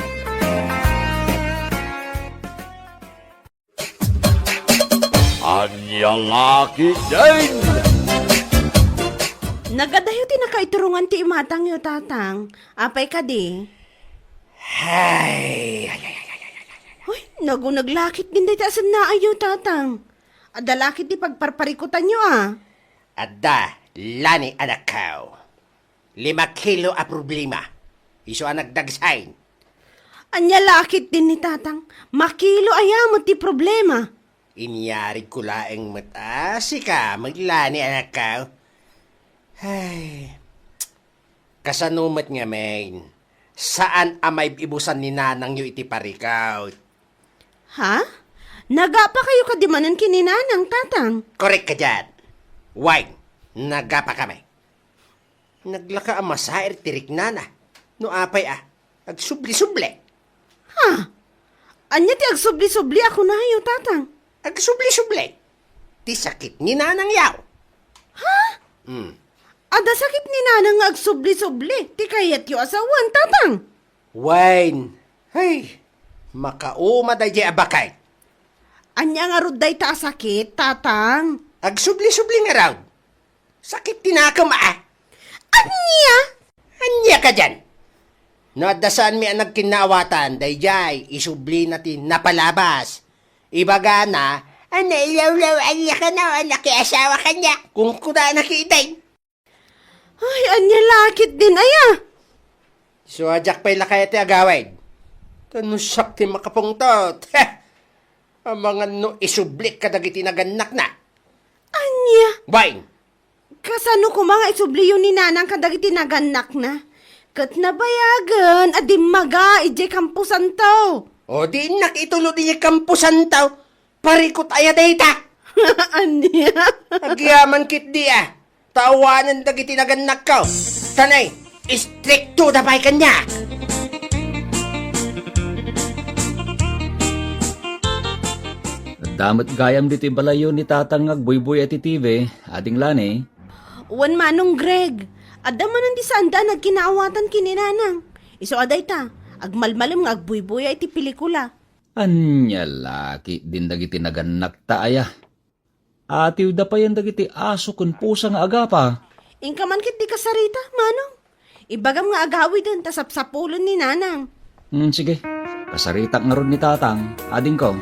Anya Laki din! Nagadayo ti nakaiturungan ti imatang yo tatang. Apay ka di. Hoy, nagunag-lakit din dito asan na ayo tatang. Adalakit di pagparparikutan nyo Adda, lani anak ko. 5 kilo a problema. Iso ang nagdagsain. Anya lakit din ni tatang. Makilo ayamot ti problema. Inyari ko laeng mata. Sika, maglani anak ka. Ay, kasanumat nga, main. Saan amay ibusan ni nanang yu iti parikaw? Ha? Naga pa kayo kadimanan kininanang, tatang. Correct ka dyan. Wine, nagapa kami. Naglaka ang masair tirik nana. No apay agsubli-subli. Anya ti agsubli-subli ako na hayo, tatang. Agsubli-subli. Ti sakit ni nanang yaw. Ada sakit ni nanang nga agsubli-subli. Ti kayat yu asawan, tatang. Wine. Hey, makauma day di abakay. Anya nga ruday ta sakit, tatang. Agsubli-subli nga raw. Sakit tinakam Anya? Anya ka dyan. Nadasaan mi ang nagkinaawatan, dayjay, isubli natin napalabas. Ibaga na, ilaw-law, anya ka na, nakiasawa ka niya, kung kuda nakiitay. Ay, anya lakit din, aya. So, ajak pa'y lakay ati agawid. Tanusak ti makapungtot. Ang mga no isubli ka dagiti naganak na. Anya? Wine, Kasano ko mga isubli yun ni nanang kadagiti naganak na? Kat nabayagan, adim maga, ije kampusan to. o di nakitulo di kampusan tao, parikot aya data. Anya? Agyaman kit di tawanan dagiti naganak ko. Tanay, stricto da pa'y kanya. Damat gayam dito balayo ni tatang agbuyboy at TV, ading lani. Wan manong Greg, adaman di sanda nagkinaawatan kininanang. Iso aday ta, agmalmalim nga agbuyboy ay ti pelikula. Anya laki din dagiti naganak taaya. Atiw da pa yan dagiti aso kun pusa nga agapa. Ingkaman kit di kasarita, manong. Ibagam nga agawi din, tasapsapulon ni nanang. Sige, kasaritak nga ron ni tatang, ading ko.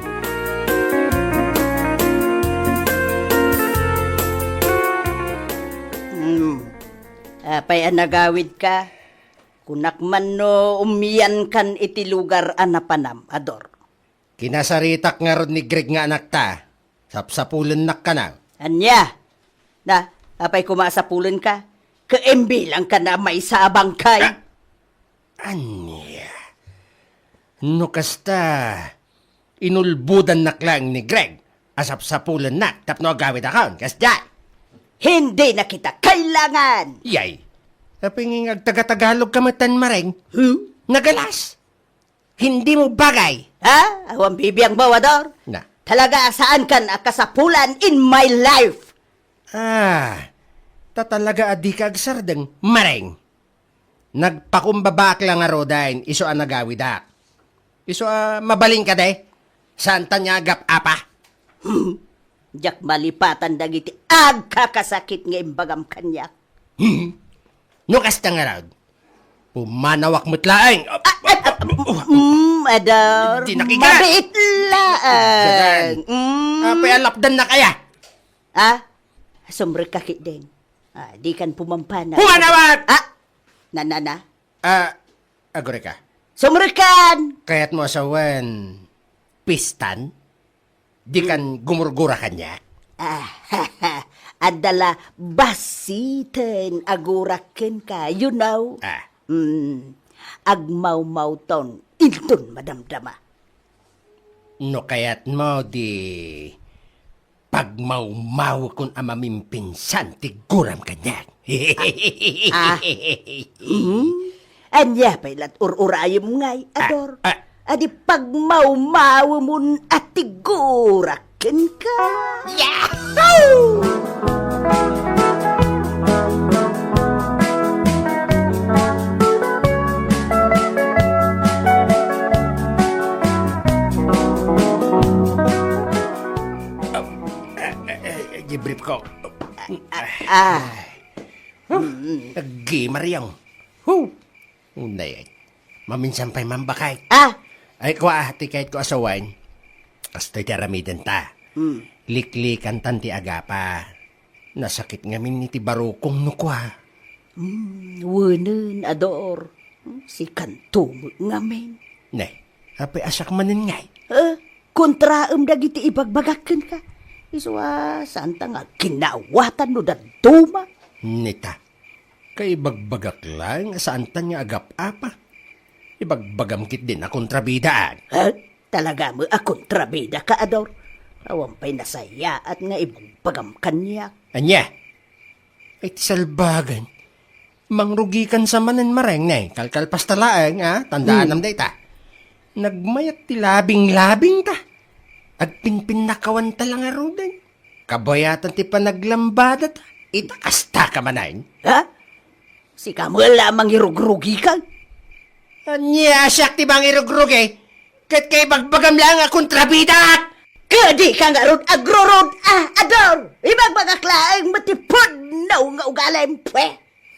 Apay nagawid ka. Kunak man no umiyan kan iti lugar anapanam, ador. Kinasaritak nga ron ni Greg nga anak ta. Sapsapulan nak ka na. Anya? Na, apay kumasapulan ka? Kaembi lang ka na may sabang kay. Anya? No kasta, inulbudan nak lang ni Greg. Asapsapulan nak, tapno agawid akon, kasda. Hindi na kita kailangan. Yay, kapinging agtaga-tagalog kamatan mareng, nagalas. Hindi mo bagay. Ha? Awang bibiyang bawador? Na. Talaga saan kan akasapulan in my life? Tatalaga adi ka agsardeng mareng. Nagpakumbabak lang nga rodain, iso ang nagawidak. Iso mabaling ka de, saan ta niya agap apa? Jak malipatan dagiti agkakasakit nga imbagam kanyak. No kasta nga raw, pumanawak mo't laeng. Ador, Di nakiga. mabait lang. Apay alapdan na kaya. Sumre kakit din. Di kan pumampana. Pumanawak! Na. Agore ka. Sumrikan! Kaya't mo asawan, pistan? Di kan gumurgura kanya? Adala basitin agurakin ka, you know? Agmaw-maw ton, ilton madamdama. No kaya't mo di pagmaw-maw kung amamimpinsan tiguram kanya. Anya pailat ururayom ngay, ador. Adi pagmaw-maw mun at tigurakin ka. Yahoo! Gibrip ko. Nag-gimariyang. Unay, maminsan pa'y mambakay. Ay, kwa, tikait ko asawain. Kasto'y daramidan ta. Liklikan tanti agapa. Nasakit ngamin ni ti barukong nukwa. Wanan, ador. Si kanto ngamin. Ne, apay asak manin ngay. kontraam dagiti ibagbagaken ka. Iswa, saan ta nga kinawatan no daduma? Nita, kay bagbagak lang saan ta nga agap-apa. Ibagbagam kit din na kontrabidaan. Ha? Talaga mo kontrabida ka, Ador? Awan pa'y nasaya at nga ibagbagam kanya. Anya, ay tisalbagan. Mangrugikan sa manan mareng na kalkalpas talaang, tandaan nam data. Nagmayat ti labing-labing ta. Agpinpinakawan talang arudan. Kabayatan ti panaglambada ta. Itakasta ka manayin. Ha? Si kamo lamang irugrugi ka? Anya, siyak ti bang irugrugi? Kat kay bagbagam lang kontrabida. Kadi ka nga ron agrorod, Ador! Ibagbagaklaang matipod na nga ugalim, pwe!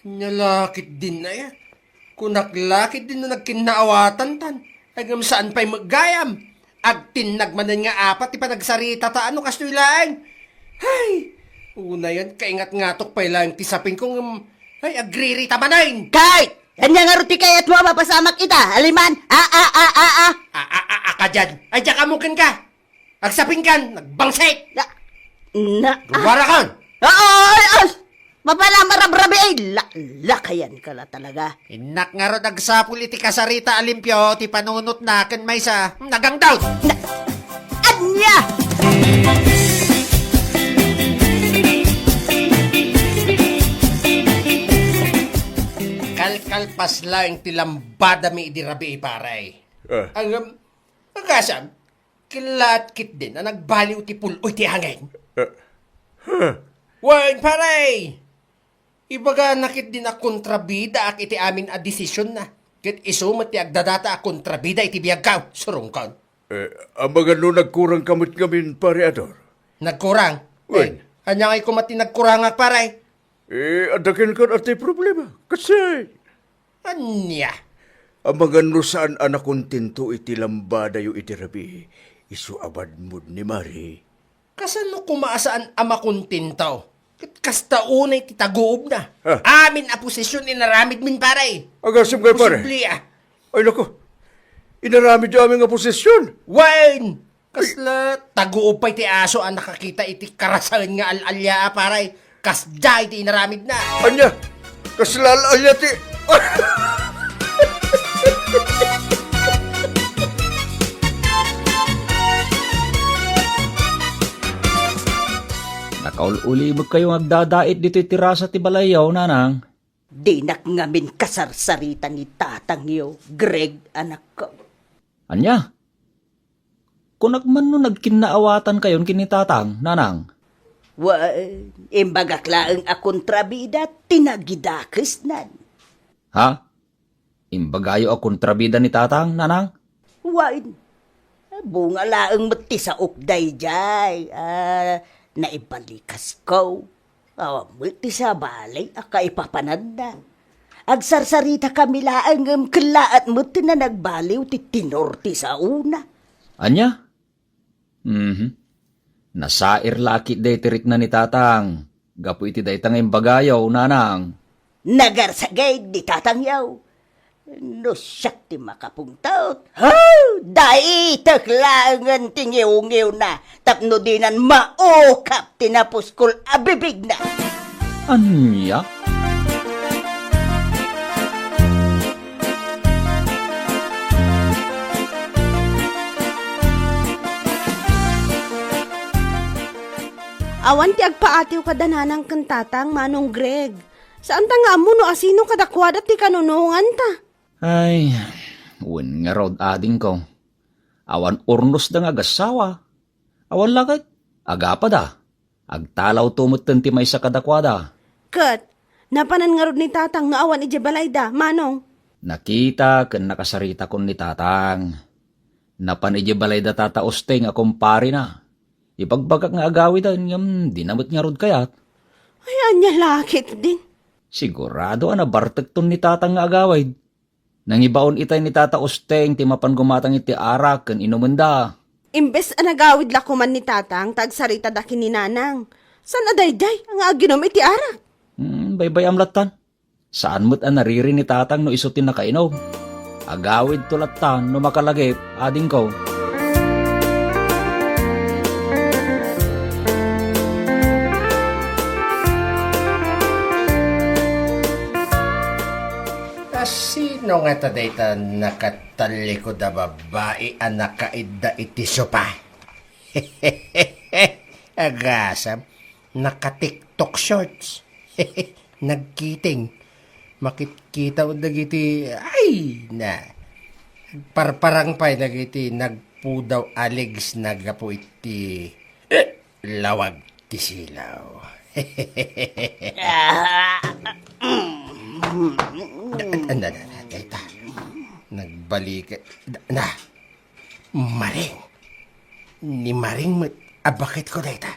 Nalakit din na yan. Kunaklakit din na nagkinaawatan tan. Agam saan pa'y maggayam. Agtinag manan nga apat ipanagsarita ta ano kastoy lang. Hay! Una yan, kaingat-ngatok pa'y lang tisapin kong ay agririta manayin. Kahit! Kanya nga ron ti kayat mo mapasamak ita, aliman! Ka dyan. Ay, diyan kamukin ka. Agsapin kan, nagbangsit. Wara kan. Ay! Mapala marabrabe! Lakayan ka na talaga. Inak nga ron agsapul iti kasarita alimpyo, ti panunot na kan may sa nagang down. Anya! Kalkalpas lang tilambada mi idirabi iparay. Ang agasam, kilat kit din na nagbaliw ti puloy ti hangin. Wan paray! Ibaga nakit din na kontrabida ak iti amin a desisyon na. Kit isumat ti agdadata a kontrabida iti biyagkaw. Surong kan. Ang mga no nagkurang kamot ngamin, pare Ador. Nagkurang? Wan. Anya ngay kumati nagkurang ak paray. Adakin ka at problema. Kasi, Anya? ang mga no saan anak kontinto iti lambada yu iti rabi, isu abad mo ni Mari. Kasano kumaasaan ama kontintaw? Kasta unay ti taguob na. Ha? Amin a posisyon inaramid min paray. Agasim kayo, pare. Posible Ay, naku. Inaramid yung aming posisyon. Wine! Kasla, taguob pa iti aso ang nakakita iti karasan nga alalya paray. Kasda iti inaramid na. Anya, kaslal anya ti... Nakaululi mo kayong agdadait dito itirasa ti balayaw, nanang. Di ngamin kasarsarita ni tatang yo, Greg, anak ko. Anya? Kung nagman no nagkinaawatan kayon kinitatang, nanang. Imbagaklaang akong trabida, tinagidakis nan. Ha? Imbagayo akong trabida ni tatang, nanang? Bunga laang mati sa ukday jay. Naibalikas ko. Mati sa balay, akaipapanad na. Agsarsarita kami laang kalaat mati na nagbaliw ti tinorti sa una. Anya? Nasair laki day tirik na ni tatang. Gapu iti day tangay bagayaw, nanang. Nagarsagay di tatang yaw. No siyak ti makapungtaot. Dai taklangan tingiw-ngiw na. Tapno dinan maukap tinapuskol abibig na. Anya? Awan ti agpaatiw kadananang kantatang Manong Greg. Saan ta nga mo no asino kadakwadat ti kanunungan ta? Ay, wen nga rod ading ko. Awan urnos da nga gasawa. Awan lakit, agapa da. Agtalaw tumutten ti may sa kadakwada. Kat, napanan nga rod ni tatang no awan ijebalayda, Manong. Nakita ken nakasarita kon ni tatang. Napan ijebalayda tataosteng akong pari na. Ipagbagak nga agawid ngam dinamot nga rod kayat. Ay, anya lakit din. Sigurado na bartek ton ni tatang nga agawid. Nangibaon itay ni tata usteng ti mapan gumatang iti arak ken inumenda. Imbes anagawid lakuman ni tatang tagsarita da kininanang. San adayday ang aginom iti arak? Baybay amlatan. Saan mo't nariri ni tatang no isutin na kainom? Agawid tulatan no makalagip ading ko. No nga ta dayta nakatalikod na babae ang nakaida iti sopa. Agasam, naka-TikTok shorts. Nagkiting. Makikita mo dagiti, ay na. Parparang pa'y dagiti nagpudaw aligs nagapo iti lawag ti silaw. Dayta. Nagbalik. Maring. Ni Maring, bakit ko dayta?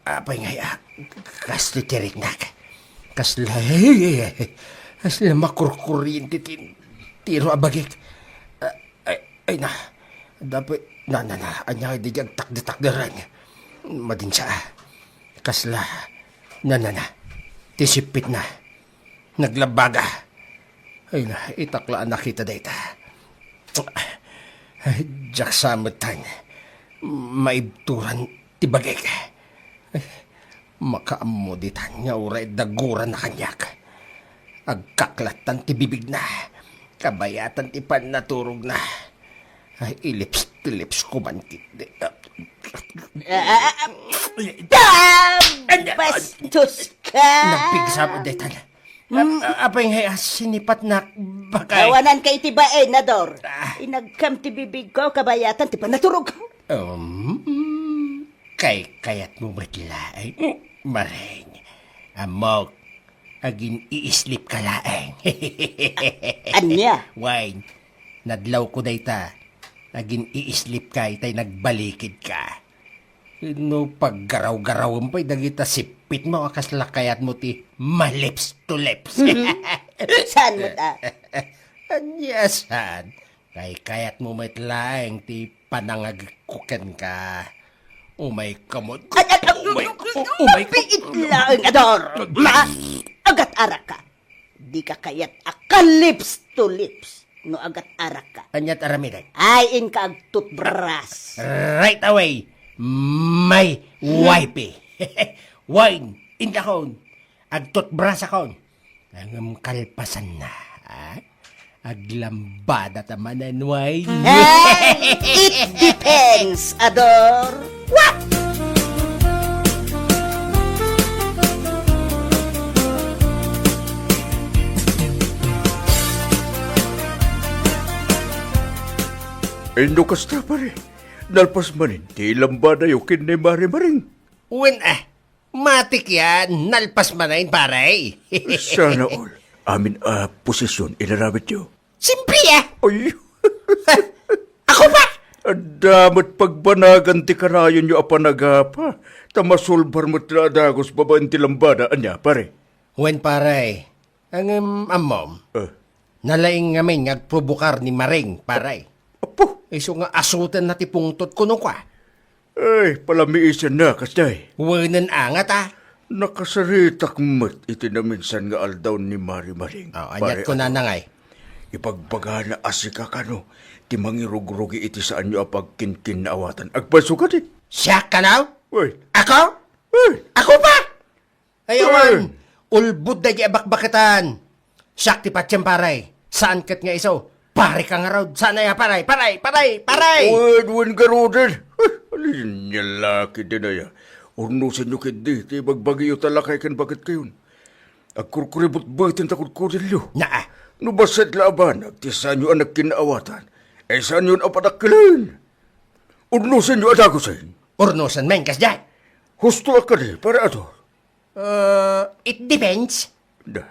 Apay nga, kasli tirik na ka. Kasla makurkuryente tiro abagik. Ay na, dapat, anya di diyag takdi-takdiran. Madin siya, kasla, tisipit na, naglabaga. Ay na, itaklaan na kita dayta. Diyak samutan, maibturan tibagik. Makaamuditan niya uray daguran na kanyak. Agkaklatan ti bibig na. Kabayatan ti pan naturog na. Ay, ilips ko man Bastos ka! Nagpigsa mo detan. Apay nga sinipat na bakay. Kawanan ka iti bae, Nador. Inagkam ti bibig ko, kabayatan ti panaturog. Kayat mo matlaeng. Maring. Amok. Agin iislip ka laeng. Anya? Wine. Nadlaw ko dayta. Agin iislip ka, itay nagbalikid ka. No paggaraw-garaw pa'y dagita sipit mo, akas lakayat mo ti malips to lips. Saan mo ta? Anyasan. Kayat mo matlaeng ti panangagkuken ka. Umay kamot. Umay Pitlaang Ador! Agat arak ka. Di ka kayat lips to lips. No agat arak ka. Anyat aramiday. Ay, in ka ag toothbrush. Right away. May wipey. Wine. In kakon. Ag toothbrush akon. Ang kalpasan na. Aglambada tamanan wine. Ay, it depends, Ador. What? Endo kasta pare. Nalpas manin, di lambada yung kinay Maring. When matik yan. Nalpas manayin paray. Sana all. Amin posisyon inaramit nyo. Simple Ay, Ako pa? damat pagbanagan ti karayon nyo apanagapa. Tamasulbar mo't nadagos babaen ti lambada. Anya, pare? When paray. Ang amom. Nalaing ngamin ngagprovokar ni Maring paray. Apo, Iso nga asutan na ti pungtot ko nung kwa. ay, palamiisan na kastay. Wanan angat Nakasaritak mat iti na minsan nga aldaw ni Maring. Anyat ko na nangay. Ipagbaga na asika ka no, ti mangirugrogi iti saan nyo apagkinkin na awatan. Agpasukat eh. Siya ka now? Uy, Ako? uy, Ako pa? Ayawan, ulbud na di abakbakitan. Siya ti patyang paray. Saan kat nga iso? Pare ka nga raw. Sana ya paray. wen garudan. Alin niya laki din na ya. Urnusan nyo kindi, ti bagbagiyo talakay kan bakit kayon. Agkurkuribot batin takot kurilyo. Naa. No baset laban, agtisan nyo anak kinaawatan. Eh saan yun apadakilan? Urnusan nyo adagosin. Urnosan men kas dyan. Husto akali, para ato. It depends. Da,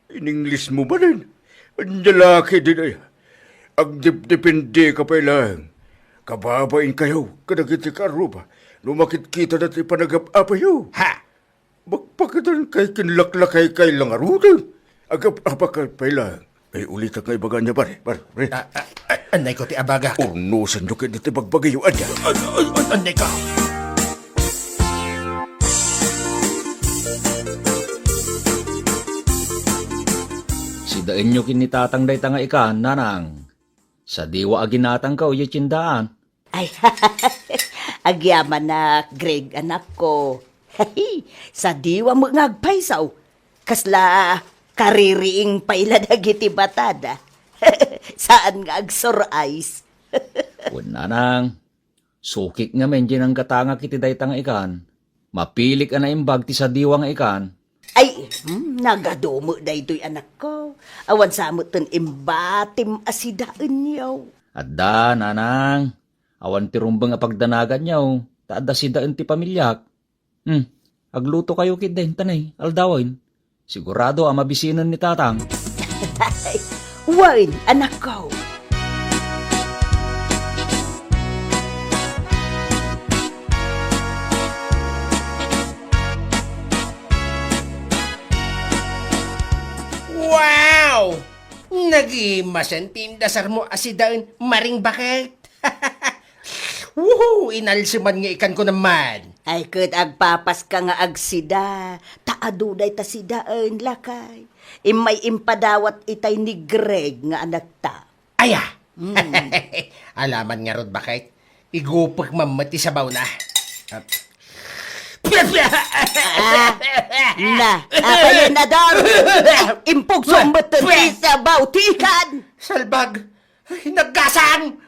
in English mo ba rin? Ang lalaki din ay. Agdip-dipindi ka pa lang. Kababain kayo, kadagiti karuba. Lumakit kita dati panagap-apayo. Ha? Magpakatan kay kinlaklakay kay lang arudan. Agap-apa ka pa lang. Ay ulit ang ibaga niya pare. Anay ko ti abaga. Urnusan nyo kayo dati bagbagayo. Anay ko. Sidain nyo kinitatang day tanga ikan, nanang. Sa diwa aginatang ka uya tsindaan. Ay, agyaman na, Greg, anak ko. Sa diwa mo ngagpaysaw. Kasla kaririing paila dagiti batada. Saan nga ag-surprise? Wala nang. Sukik nga men dyan ang katanga kiti daytang ikan. Mapilik na imbag ti sa diwang ikan. Ay, nagadumo da ito'y anak ko. Awan sa amutan imbatim asidaan yaw. Adda, nanang. Awan ti rumbang apagdanagan niyaw. Taada si daan ti pamilyak. Agluto kayo kit din, tanay, aldawin. Sigurado ang mabisinan ni tatang. Wine, anak ko. Wow! Nagimasan tindasar mo asidaan maring bakit? Woohoo! Inalsuman nga ikan ko naman. Ay, kat agpapas ka nga agsida. Taaduday ta sidaan, lakay. Imay impadawat itay ni Greg nga anak ta. Aya! Alaman nga rod bakit? Igupag mamati sa baw na. Kayo na daw. Impog sumbatan sa bautikan. Salbag! Ay, naggasang!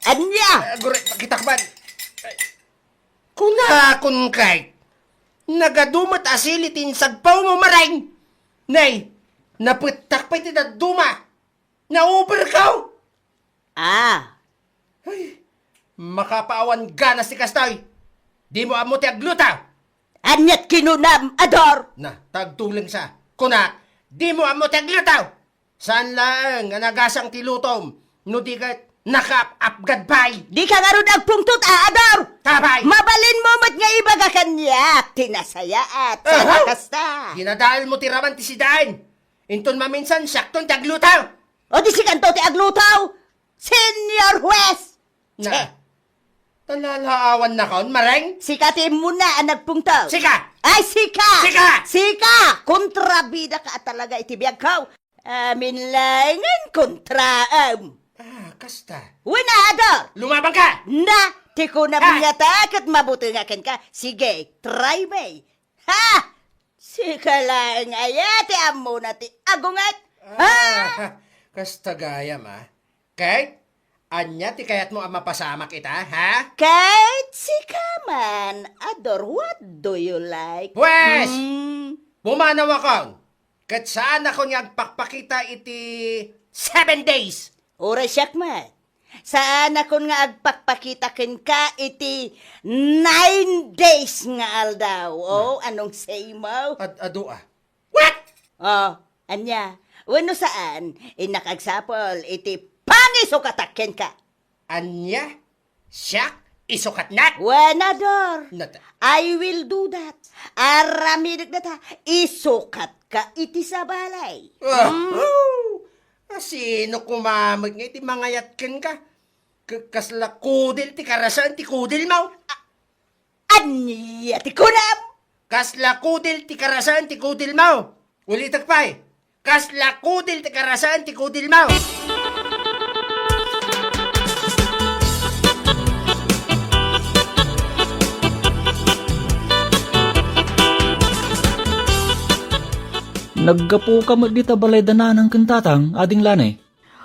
Anya! Gurit, pakitakban. Kun kay, nagadumat asilitin sagpaw mo maring. Nay, napitak pa iti na duma. Na-over ka. Makapaawan ganas si Kastoy. Di mo amo ti agluta. Anyat kinunam, Ador! Na, tagtuling sa. Kuna, di mo amo ti agluta. Saan lang nga nagasang tilutom. No di kat nakap-apgad pay. Di ka nga ron agpungtot, Ador! Tabay! Mabalin mo mat nga ibaga kanyak. Tinasaya at kasta. Ginadahal mo ti raman ti sidain. Inton maminsan sakton ti agluta. O di si kanto ti aglutaw. Senior West! Na, talalaawan na kaon, mareng? Sikatin mo na ang nagpungtaw. Sika! Ay, sika! Sika! Sika! Kontrabida ka talaga itibiyag ko. Amin langan kontraam. Kasta. Wina, Ador! Lumabang ka! Na, tiko na binyatak at mabuti nga ka. Sige, try me. Ha! Sika lang ayati amo na ti agungat. Ha! Kasta gayam, Kay, anya ti kayat mo ang mapasama kita, ha? Kahit sika man, Ador, what do you like? Pwes! Bumanaw ako. Kat saan ako niyang pakpakita iti 7 days? Ora siyak man. Saan ako nga agpakpakita ken ka iti 9 days nga aldaw. Oh, anong say mo? Adu. What? Oh, anya. Wano saan? Inakagsapol iti pangisukatakken ka. Anya? Siyak? Isukat na? Wanador. Nata. I will do that. Aramidag na ta. Isukat ka iti sa balay. Sino kumamag nga iti mangayat ken ka? Kasla kudil ti karasan ti kudil mo? Anya ti kunam? Kasla kudil ti karasan ti kudil mo? Ulitak pa Kasla kudil ti karasan ti kudil mo? Naggapo ka magdita balay dananang kantatang, ading lanay.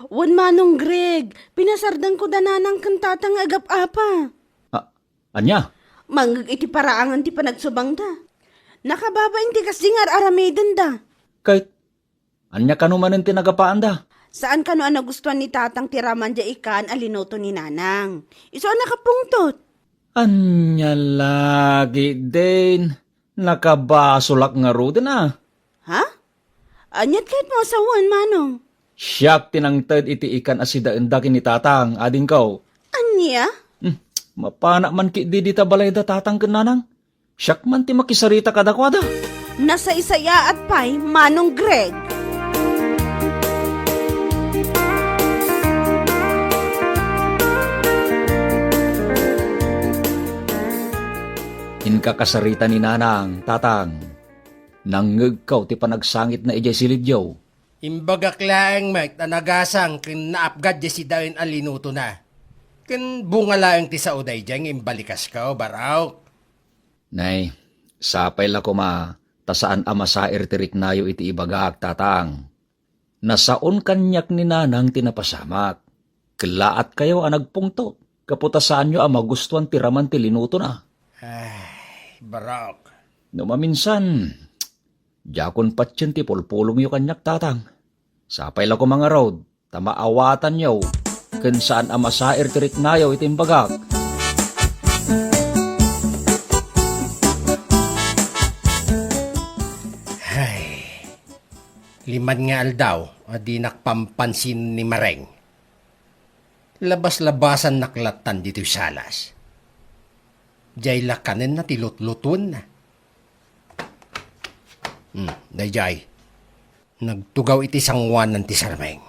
Wan manong Greg, pinasardan ko dananang kantatang agap apa. Anya? Mangag iti paraangan ti panagsubang da. Nakababain ti kasdingar arameden da. Kahit, anya ka naman ang tinagapaan da. Saan ka no ang nagustuhan ni tatang tiraman dya ikan alinoto ni nanang? Iso ang nakapungtot. Anya lagi din. Nakabasulak nga roda na. Ha? Anyat kahit mo asawan, manong. Siyak tinangtad iti ikan asidaan dakin ni tatang, ading kau. Anya? Mapana man ki di dita balay da tatang kananang. Siyak man ti makisarita kadakwada. Nasa isaya at pay, manong Greg. Inkakasarita ni nanang, tatang. Nangagkaw ti panagsangit na ijay silidyaw. Imbagak lang, Mike, na nagasang kin naapgad di si Dawin alinuto na. Kin bunga lang ti sa uday dyan, imbalikas ka o baraw. Nay, sapay la ko ma, Tasaan amasair tirik nayo iti ibagak tatang. Nasaon kanyak ni nanang tinapasamak. Kelaat kayo ang nagpungto. Kaputasaan nyo ang magustuhan tiraman ti linuto na. Barok. No maminsan, jakon patyan ti pulpulong yo kanyak tatang. Sapay la ko mga road, tamaawatan nyo, ken saan amasair tirik nayo iti imbagak. Liman nga aldaw, adi nakpampansin ni Mareng. Labas-labasan naklatan dito salas. Jay lakanen na tilot-lutun na. Dayjay, nagtugaw iti sangwanan ti Sarmeng.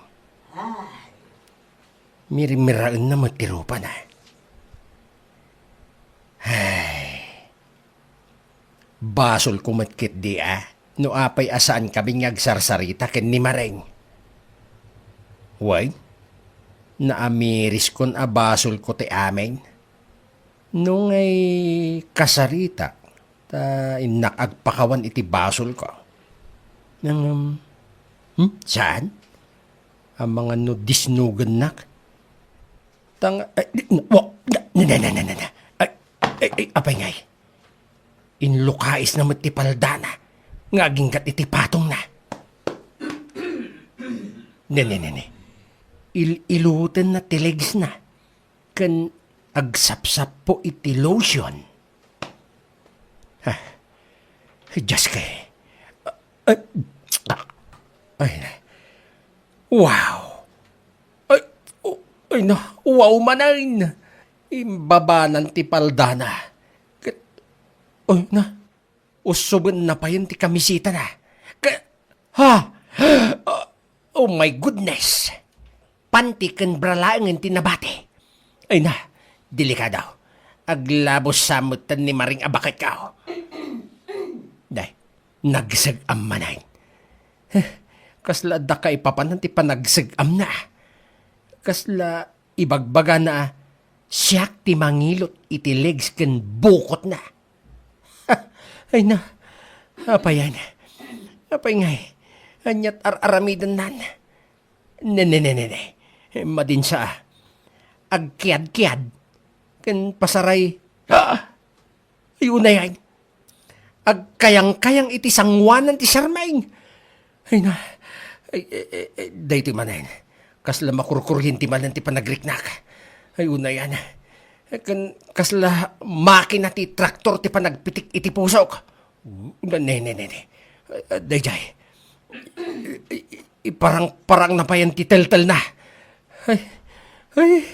Mirimiraan na matirupa na. Basol kumatkit di no apay asaan kami ngagsarsarita ken ni Mareng. Way, naamiris kon abasol ko ti amen. Nung ay kasarita, ta inakagpakawan iti basol ko. Nang, saan? Ang mga nudisnugan nak. Apay ngay. Inlukais na matipaldana. Ngaging kat iti patong na. Ne. Ilutan na tilegs na. Kan agsapsap po iti lotion. Diyos kay. Wow. Ay na, wow manain. Imbabanan ti paldana. Ay na, usuban na pa yun ti kamisita na. Oh my goodness. Panti ken bralaangan tinabate. Ay na, delikado. Aglabos samutan ni Maring abakit ka. Day, nagsag-am manay. Kasla da ka ipapanan ti panagsag-am na. Kasla ibagbaga na siyak ti mangilot iti legs ken bukot na. Ay na, apayan. Apay ngay, anyat aramidan nan. Ne. Madinsa, agkiad-kiad, ken pasaray, ayun na yan. Agkayang-kayang iti sangwanan ti Sarmeng. Ay na, day ti manen, kasla makurkurhin ti manen ti panagriknak. Ayun na yan. Kasla makina ti traktor ti panagpitik iti pusok. Ne. Dayjay. Parang na pa yan ti tel-tel na. Ay,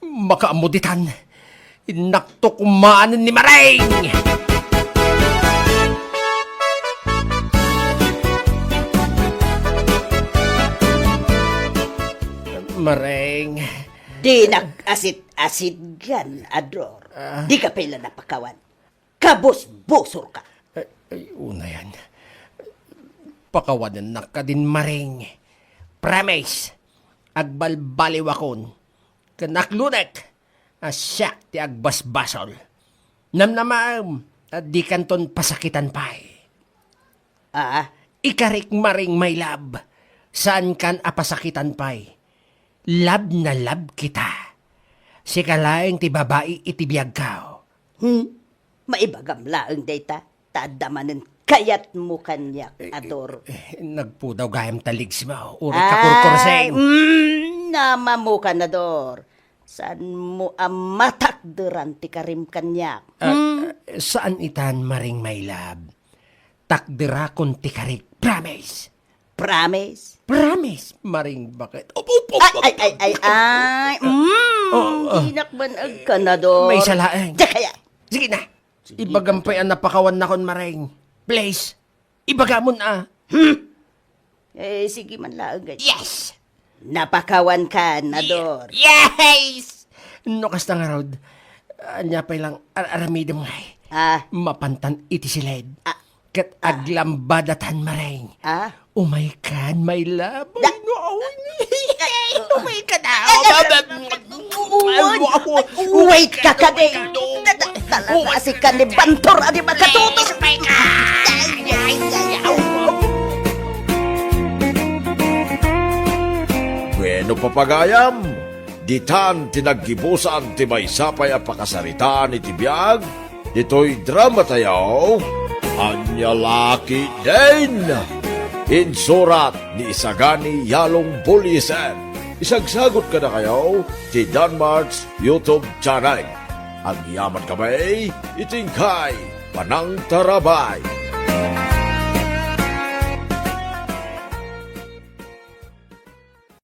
makaamuditan. Inakto kumaanan ni Mareng. Mareng. Di nag-asit-asit gan, Ador. Di ka pala napakawan. Kabos-bosor ka. Ay, una yan. Pakawanan na ka din, Mareng. Promise. Agbalbaliwakon. Kanaklunek. Asyak ti agbasbasol. Namnamam. At di kanton pasakitan pa. Ikarik, Mareng, my love. Saan kan apasakitan pa? Lab na lab kita. Si kalaeng ti babae itibiyag kao. Maibagam laang data. Tadamanin kayat mo kanyak, Ador. Nagpudaw gayam taligs mo. Uri kakurkurseng. Nama mo ka, Ador. Saan mo matakderan ti karim kanyak? Saan itan, Maring my love? Takdera kon ti karik. Promise. Promise? Promise, Maring bakit? Ay. Dinakbanag ka na doon. May salaang. Diya kaya. Sige na. Ibagampay ang napakawan na kon, Maring. Please. Ibagamon na. Sige man lang. Yes! Napakawan ka, Nador. Yes! Nukas na nga, Rod. Anya pa lang aramidam nga. Mapantan iti silid. Kat aglambadatan, Maring. Oh my God, my love. Oh my God. Wait ka ka din. Talaga si ka ni Bantor, adi magkatuto. Bueno papagayam, ditan tinaggibusan ti may sapay a pakasaritaan iti biyag, dito'y drama tayaw, anya laki din. Insurat ni Isagani Yalong Bulisan. Isagsagot ka na kayo ti Danmar's YouTube channel. Ang yaman kamay, itingkay, panang tarabay.